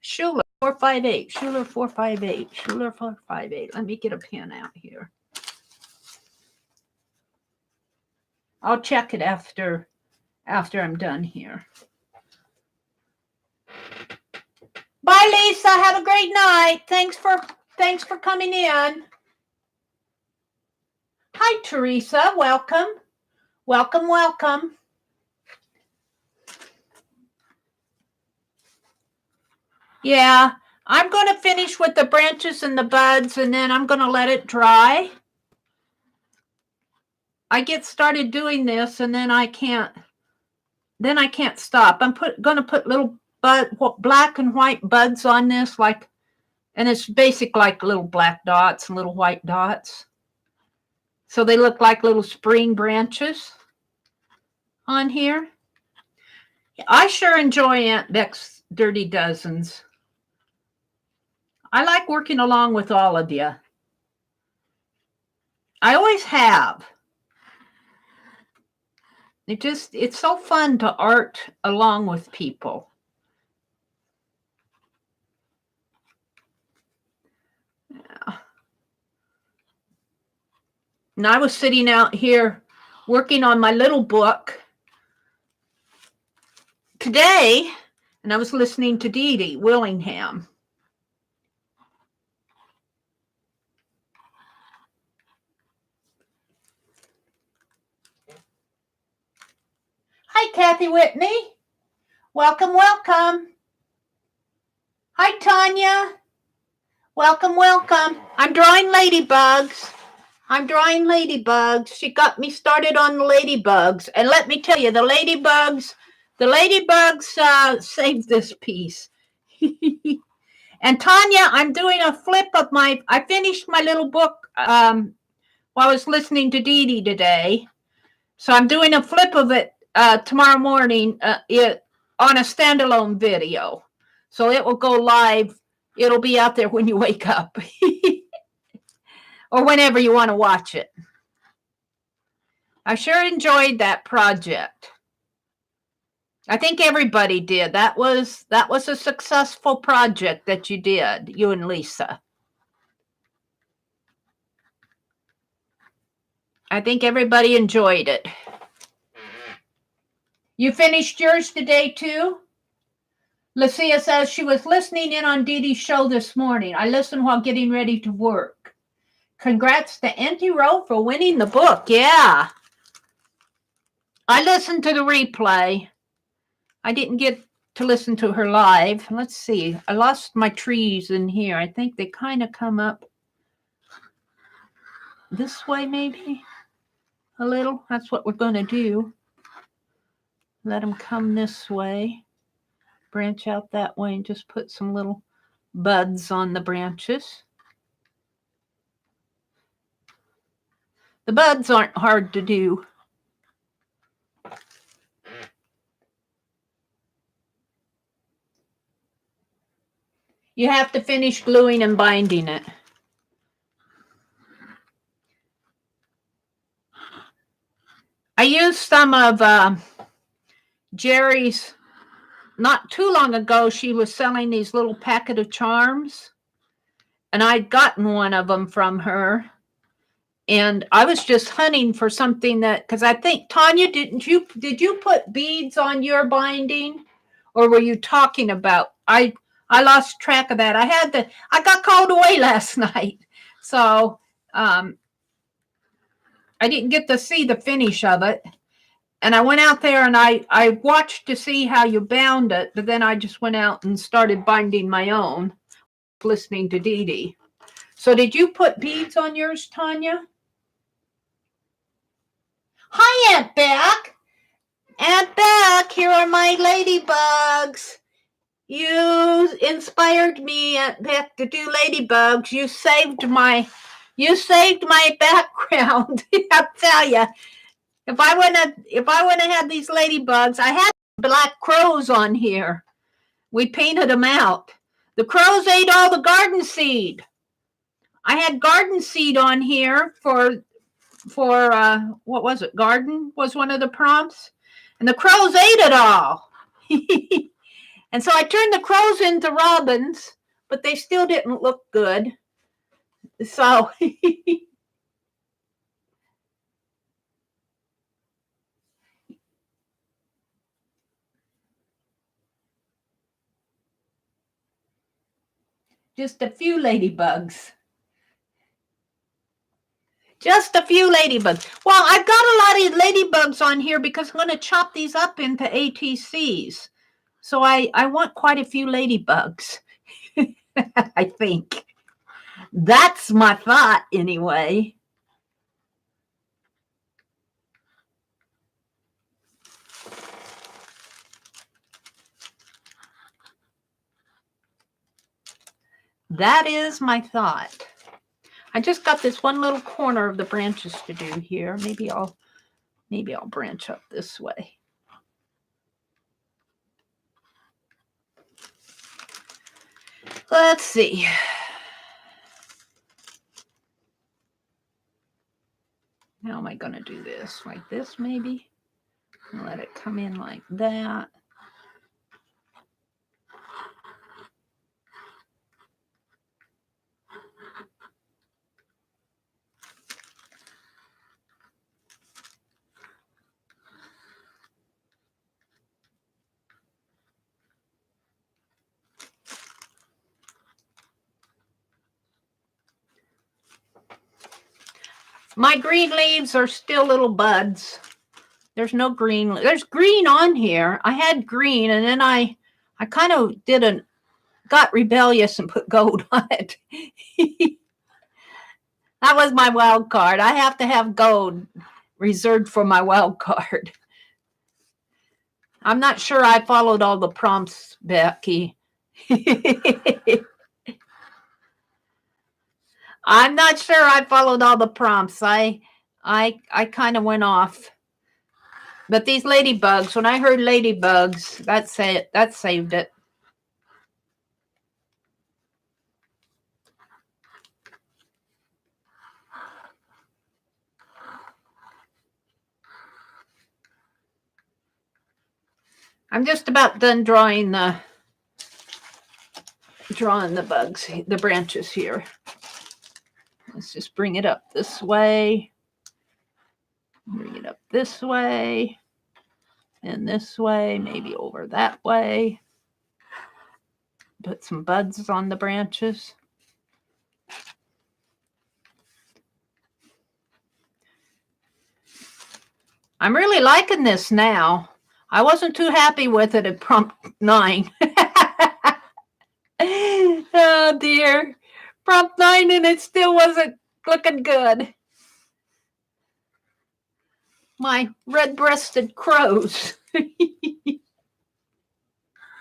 Schuler458. Schuler458. Schuler458. Let me get a pen out here. I'll check it after I'm done here. Bye, Lisa. Have a great night. Thanks for coming in. Hi, Teresa. Welcome. Welcome, welcome. Yeah, I'm going to finish with the branches and the buds, and then I'm going to let it dry. I get started doing this, and then I can't stop. I'm going to put little black and white buds on this, and it's basic like little black dots and little white dots. So they look like little spring branches on here. I sure enjoy AuntBec's Dirty Dozens. I like working along with all of you. I always have. It's so fun to art along with people. Yeah. And I was sitting out here working on my little book today, and I was listening to Dee Dee Willingham. Hi, Kathy Whitney. Welcome, welcome. Hi, Tanya. Welcome, welcome. I'm drawing ladybugs. She got me started on the ladybugs. And let me tell you, the ladybugs saved this piece. And Tanya, I'm doing a flip of I finished my little book while I was listening to Dee Dee today. So I'm doing a flip of it tomorrow morning on a standalone video. So it will go live. It'll be out there when you wake up or whenever you want to watch it. I sure enjoyed that project. I think everybody did. That was a successful project that you did, you and Lisa. I think everybody enjoyed it. You finished yours today too? Lucia says she was listening in on Dee Dee's show this morning. I listened while getting ready to work. Congrats to Auntie Ro for winning the book. Yeah. I listened to the replay. I didn't get to listen to her live. Let's see. I lost my trees in here. I think they kind of come up this way maybe a little. That's what we're going to do. Let them come this way. Branch out that way and just put some little buds on the branches. The buds aren't hard to do. You have to finish gluing and binding it. I used some of Jeri's. Not too long ago, she was selling these little packet of charms, and I'd gotten one of them from her. And I was just hunting for something that, because I think, Tanya, did you put beads on your binding, or were you talking about? I lost track of that. I got called away last night, so I didn't get to see the finish of it. And I went out there and I watched to see how you bound it, but then I just went out and started binding my own, listening to Dee Dee. So did you put beads on yours, Tanya? Hi, AuntBec. AuntBec, here are my ladybugs. You inspired me, AuntBec, to do ladybugs. You saved my background. I'll tell you. If I wouldn't have had these ladybugs, I had black crows on here. We painted them out. The crows ate all the garden seed. I had garden seed on here for what was it? Garden was one of the prompts, and the crows ate it all. And so I turned the crows into robins, but they still didn't look good. So just a few ladybugs. Just a few ladybugs. Well, I've got a lot of ladybugs on here because I'm going to chop these up into ATCs. So I want quite a few ladybugs, I think. That's my thought anyway. That is my thought. I just got this one little corner of the branches to do here. Maybe I'll branch up this way. Let's see. How am I going to do this? Like this, maybe? I'll let it come in like that. My green leaves are still little buds. There's no green. There's green on here. I had green, and then I kind of got rebellious and put gold on it. That was my wild card. I have to have gold reserved for my wild card. I'm not sure I followed all the prompts, Becky. I'm not sure I followed all the prompts. I kind of went off. But these ladybugs, when I heard ladybugs, that saved it. I'm just about done drawing the bugs, the branches here. Let's just bring it up this way. Bring it up this way. And this way, maybe over that way. Put some buds on the branches. I'm really liking this now. I wasn't too happy with it at prompt 9. Oh dear. Prompt 9 and it still wasn't looking good. My red-breasted crows.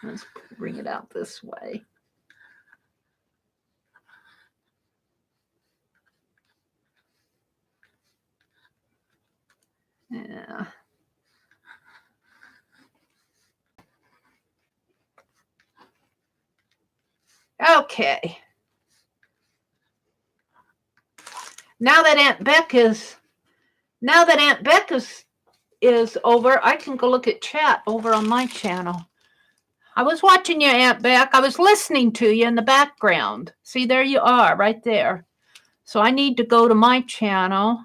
Let's bring it out this way. Yeah. Okay. Now that AuntBec is is over. I can go look at chat over on my channel. I was watching you, AuntBec. I was listening to you in the background. See, there you are, right there. So I need to go to my channel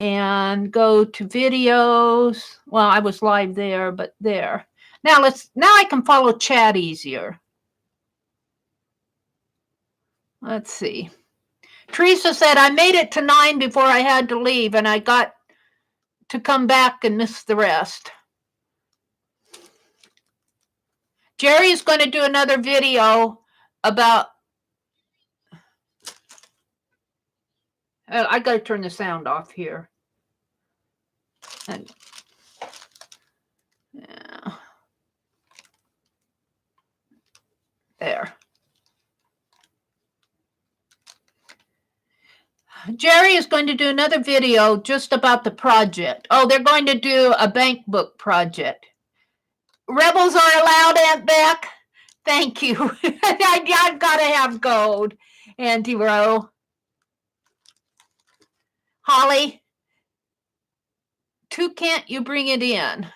and go to videos. Well, I was live there, but there. Now I can follow chat easier. Let's see. Teresa said, I made it to 9 before I had to leave, and I got to come back and miss the rest. Jeri is going to do another video about... I got to turn the sound off here. And, yeah. There. Jeri is going to do another video just about the project. Oh, they're going to do a bank book project. Rebels are allowed, AuntBec. Thank you. I've got to have gold. Auntie Rowe. Holly. Two can't you bring it in?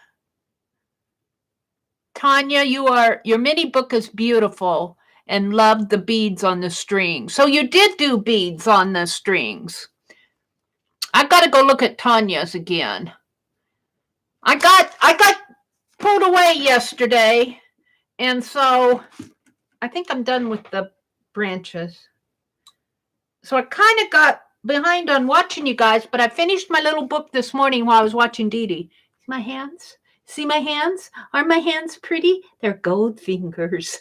Tanya, your mini book is beautiful and loved the beads on the strings. So you did do beads on the strings. I've got to go look at Tanya's again. I got pulled away yesterday, and so I think I'm done with the branches. So I kind of got behind on watching you guys, but I finished my little book this morning while I was watching Dee Dee. My hands? See my hands? Aren't my hands pretty? They're gold fingers.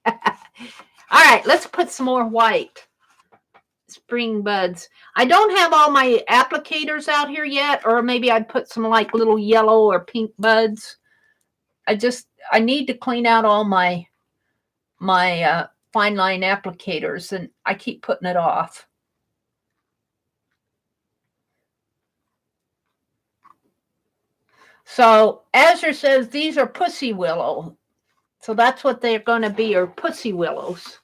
All right, let's put some more white. Spring buds. I don't have all my applicators out here yet, or maybe I'd put some like little yellow or pink buds. I need to clean out all my fine line applicators, and I keep putting it off. So Azure says these are pussy willow. So that's what they're going to be, are pussy willows.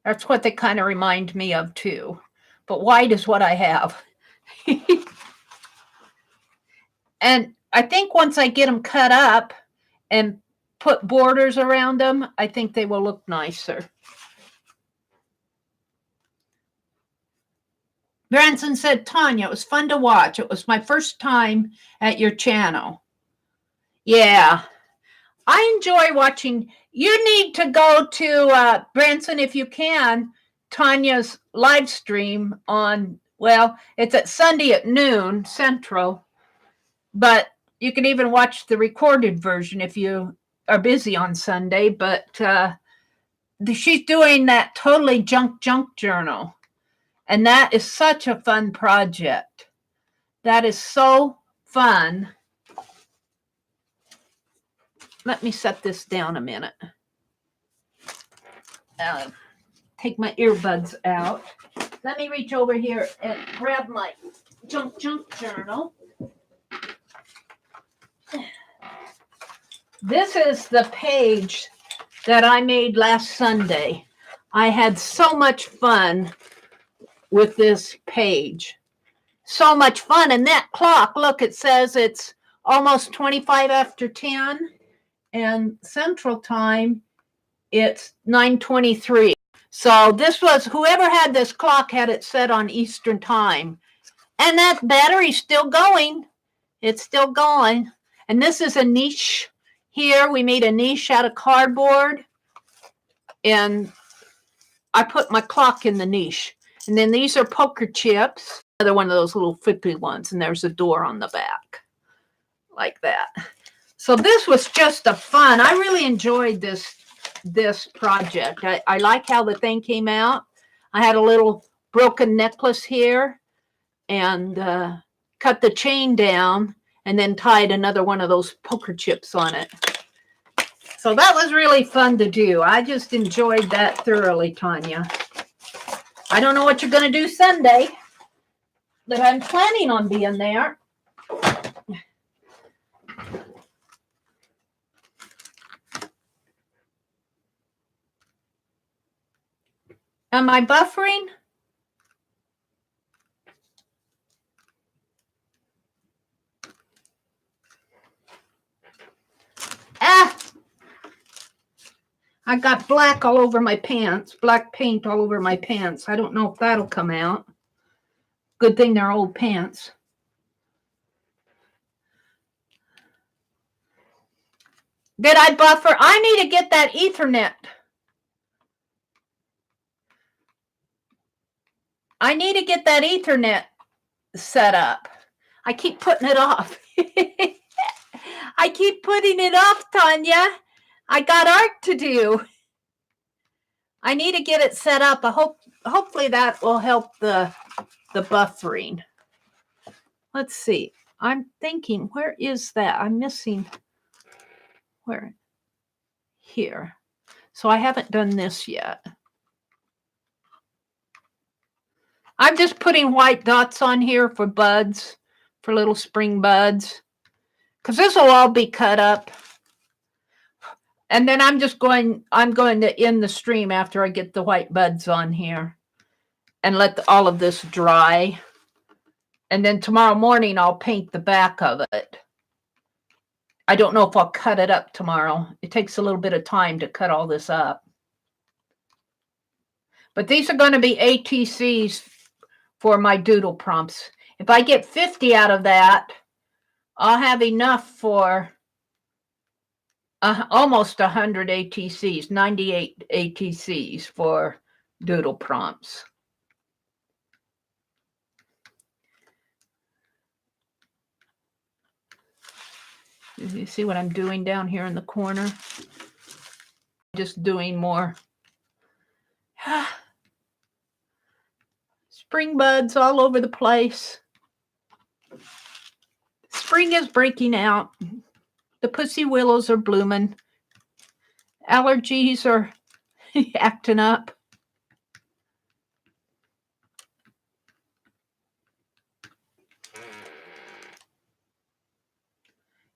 That's what they kind of remind me of too. But white is what I have. And I think once I get them cut up and put borders around them, I think they will look nicer. Branson said, Tanya, it was fun to watch. It was my first time at your channel. Yeah, I enjoy watching. You need to go to, Branson, if you can, Tanya's live stream on, well, it's at Sunday at noon Central, but you can even watch the recorded version if you are busy on Sunday. But she's doing that totally junk journal. And that is such a fun project. That is so fun. Let me set this down a minute. Take my earbuds out. Let me reach over here and grab my junk journal. This is the page that I made last Sunday. I had so much fun with this page. So much fun. And that clock, look, it says it's almost 25 after 10. And Central Time, it's 9:23. So this was, whoever had this clock had it set on Eastern Time. And that battery's still going. It's still going. And this is a niche here. We made a niche out of cardboard. And I put my clock in the niche. And then these are poker chips. Another one of those little flippy ones. And there's a door on the back. Like that. So this was just a fun. I really enjoyed this project. I like how the thing came out. I had a little broken necklace here. And cut the chain down. And then tied another one of those poker chips on it. So that was really fun to do. I just enjoyed that thoroughly, Tanya. I don't know what you're going to do Sunday, but I'm planning on being there. Am I buffering? Ah! I got black all over my pants, black paint all over my pants. I don't know if that'll come out. Good thing they're old pants. Did I buffer? I need to get that Ethernet. I need to get that Ethernet set up. I keep putting it off. I keep putting it off, Tanya. I got art to do. I need to get it set up. Hopefully that will help the buffering. Let's see. I'm thinking, where is that? I'm missing. Where? Here. So I haven't done this yet. I'm just putting white dots on here for buds, for little spring buds, because this will all be cut up. And then I'm going to end the stream after I get the white buds on here and let all of this dry. And then tomorrow morning, I'll paint the back of it. I don't know if I'll cut it up tomorrow. It takes a little bit of time to cut all this up. But these are going to be ATCs for my doodle prompts. If I get 50 out of that, I'll have enough for almost 100 ATCs, 98 ATCs for doodle prompts. You see what I'm doing down here in the corner? Just doing more spring buds all over the place. Spring is breaking out. The pussy willows are blooming. Allergies are acting up.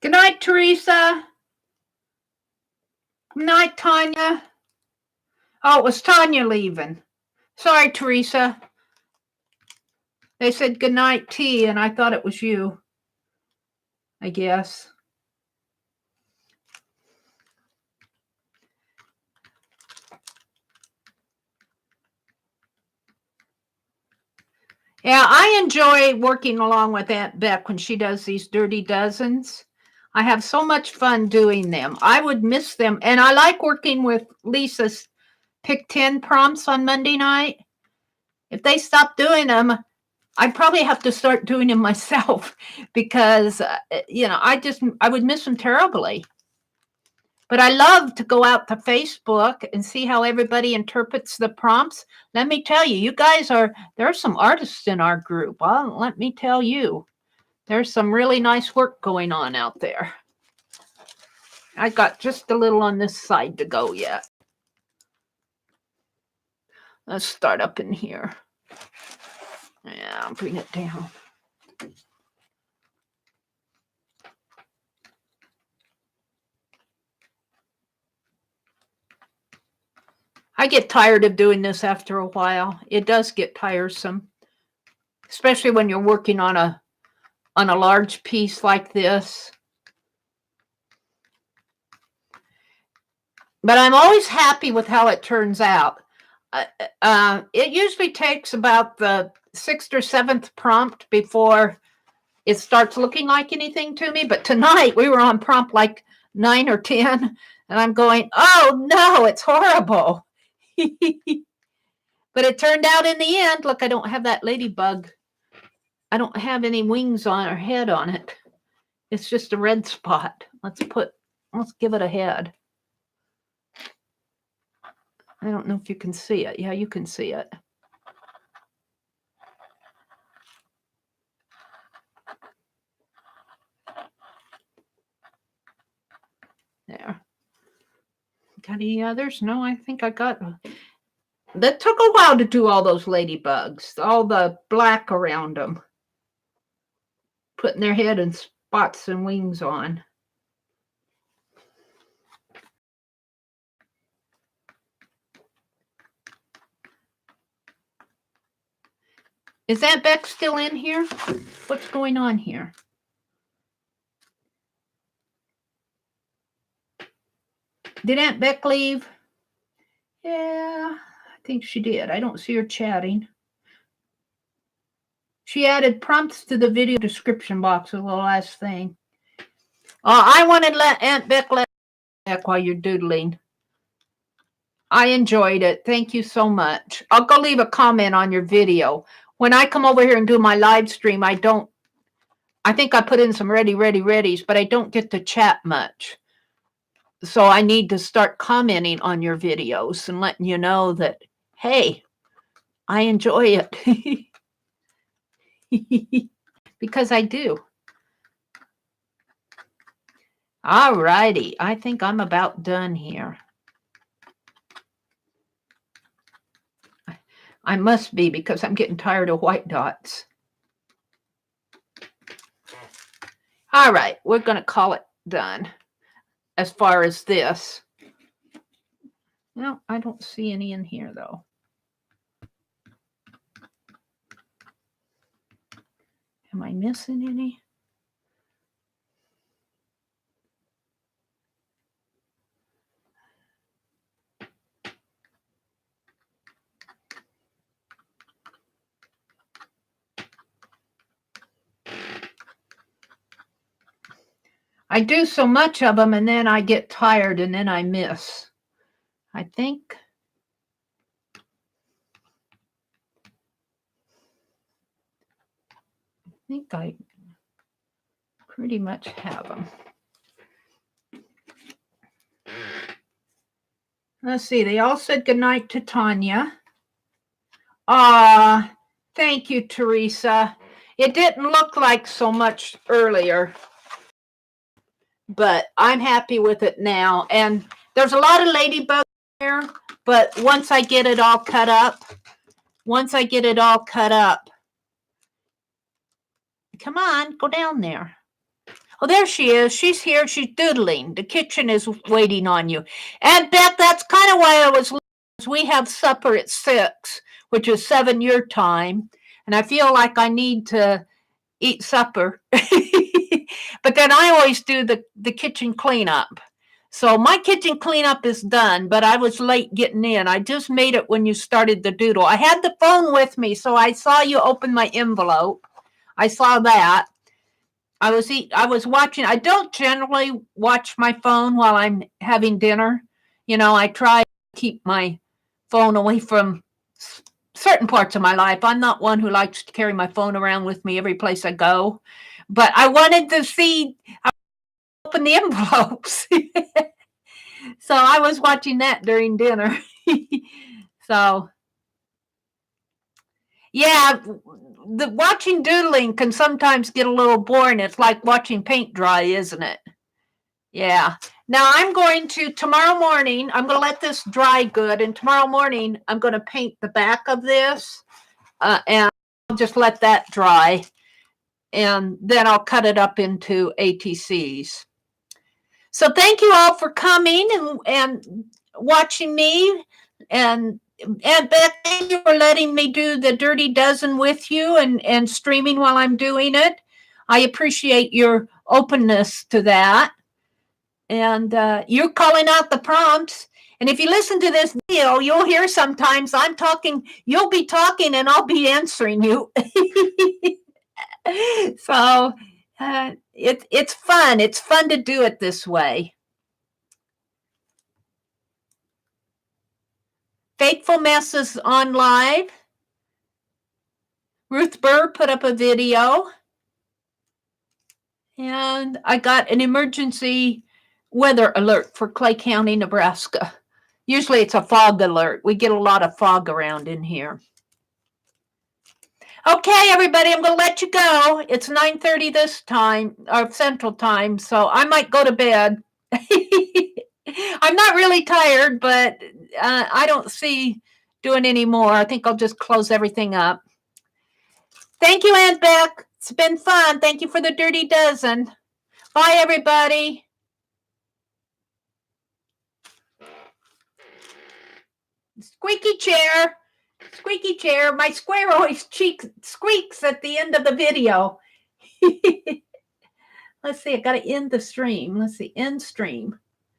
Good night, Teresa. Good night, Tanya. Oh, it was Tanya leaving. Sorry, Teresa. They said good night, T, and I thought it was you, I guess. Yeah, I enjoy working along with Aunt Beck when she does these dirty dozens. I have so much fun doing them. I would miss them. And I like working with Lisa's Pick 10 prompts on Monday night. If they stop doing them, I'd probably have to start doing them myself because, I would miss them terribly. But I love to go out to Facebook and see how everybody interprets the prompts. Let me tell you, you guys there are some artists in our group. Well, let me tell you, there's some really nice work going on out there. I got just a little on this side to go yet. Let's start up in here. Yeah, I'll bring it down. I get tired of doing this after a while. It does get tiresome, especially when you're working on a large piece like this. But I'm always happy with how it turns out. It usually takes about the 6th or 7th prompt before it starts looking like anything to me. But tonight we were on prompt like 9 or 10, and I'm going, oh no, it's horrible. But it turned out in the end, look, I don't have that ladybug. I don't have any wings on her head on it. It's just a red spot. Let's give it a head. I don't know if you can see it. Yeah, you can see it. There. Got any others? No, I think I got. That took a while to do all those ladybugs, all the black around them, putting their head and spots and wings on. Is Aunt Beck still in here? What's going on here? Did Aunt Beck leave? Yeah, I think she did. I don't see her chatting. She added prompts to the video description box was the last thing. I want to let Aunt Beck let Beck while you're doodling. I enjoyed it. Thank you so much. I'll go leave a comment on your video. When I come over here and do my live stream, I think I put in some readies, but I don't get to chat much. So I need to start commenting on your videos and letting you know that, hey, I enjoy it. Because I do. All righty. I think I'm about done here. I must be, because I'm getting tired of white dots. All right. We're going to call it done as far as this. No, I don't see any in here, though. Am I missing any? I do so much of them, and then I get tired, and then I miss. I think I pretty much have them. Let's see. They all said goodnight to Tanya. Thank you, Teresa. It didn't look like so much earlier, but I'm happy with it now. And there's a lot of ladybugs here, but once I get it all cut up, come on, go down there. Oh, there she is. She's here. She's doodling. The kitchen is waiting on you. And Beth, that's kind of why I was. We have supper at 6, which is 7 your time, and I feel like I need to eat supper. But then I always do the kitchen cleanup. So my kitchen cleanup is done, but I was late getting in. I just made it when you started the doodle. I had the phone with me, so I saw you open my envelope. I saw that. I was watching. I don't generally watch my phone while I'm having dinner. You know, I try to keep my phone away from certain parts of my life. I'm not one who likes to carry my phone around with me every place I go. But I wanted to see, I open the envelopes. So I was watching that during dinner. So, yeah, the watching doodling can sometimes get a little boring. It's like watching paint dry, isn't it? Yeah. Now I'm going to, tomorrow morning, I'm going to let this dry good. And tomorrow morning, I'm going to paint the back of this. And I'll just let that dry. And then I'll cut it up into ATCs. So thank you all for coming and watching me. And Beth, thank you for letting me do the Dirty Dozen with you and streaming while I'm doing it. I appreciate your openness to that. And you're calling out the prompts. And if you listen to this video, you'll hear sometimes I'm talking, you'll be talking and I'll be answering you. So it's fun. It's fun to do it this way. Faithful Mess is on live. Ruth Burr put up a video. And I got an emergency weather alert for Clay County, Nebraska. Usually it's a fog alert. We get a lot of fog around in here. Okay, everybody, I'm going to let you go. It's 9:30 this time, or Central Time, so I might go to bed. I'm not really tired, but I don't see doing any more. I think I'll just close everything up. Thank you, Aunt Beck. It's been fun. Thank you for the Dirty Dozen. Bye, everybody. Squeaky chair. Squeaky chair. My square always squeaks at the end of the video. Let's see, I got to end the stream. Let's see, end stream.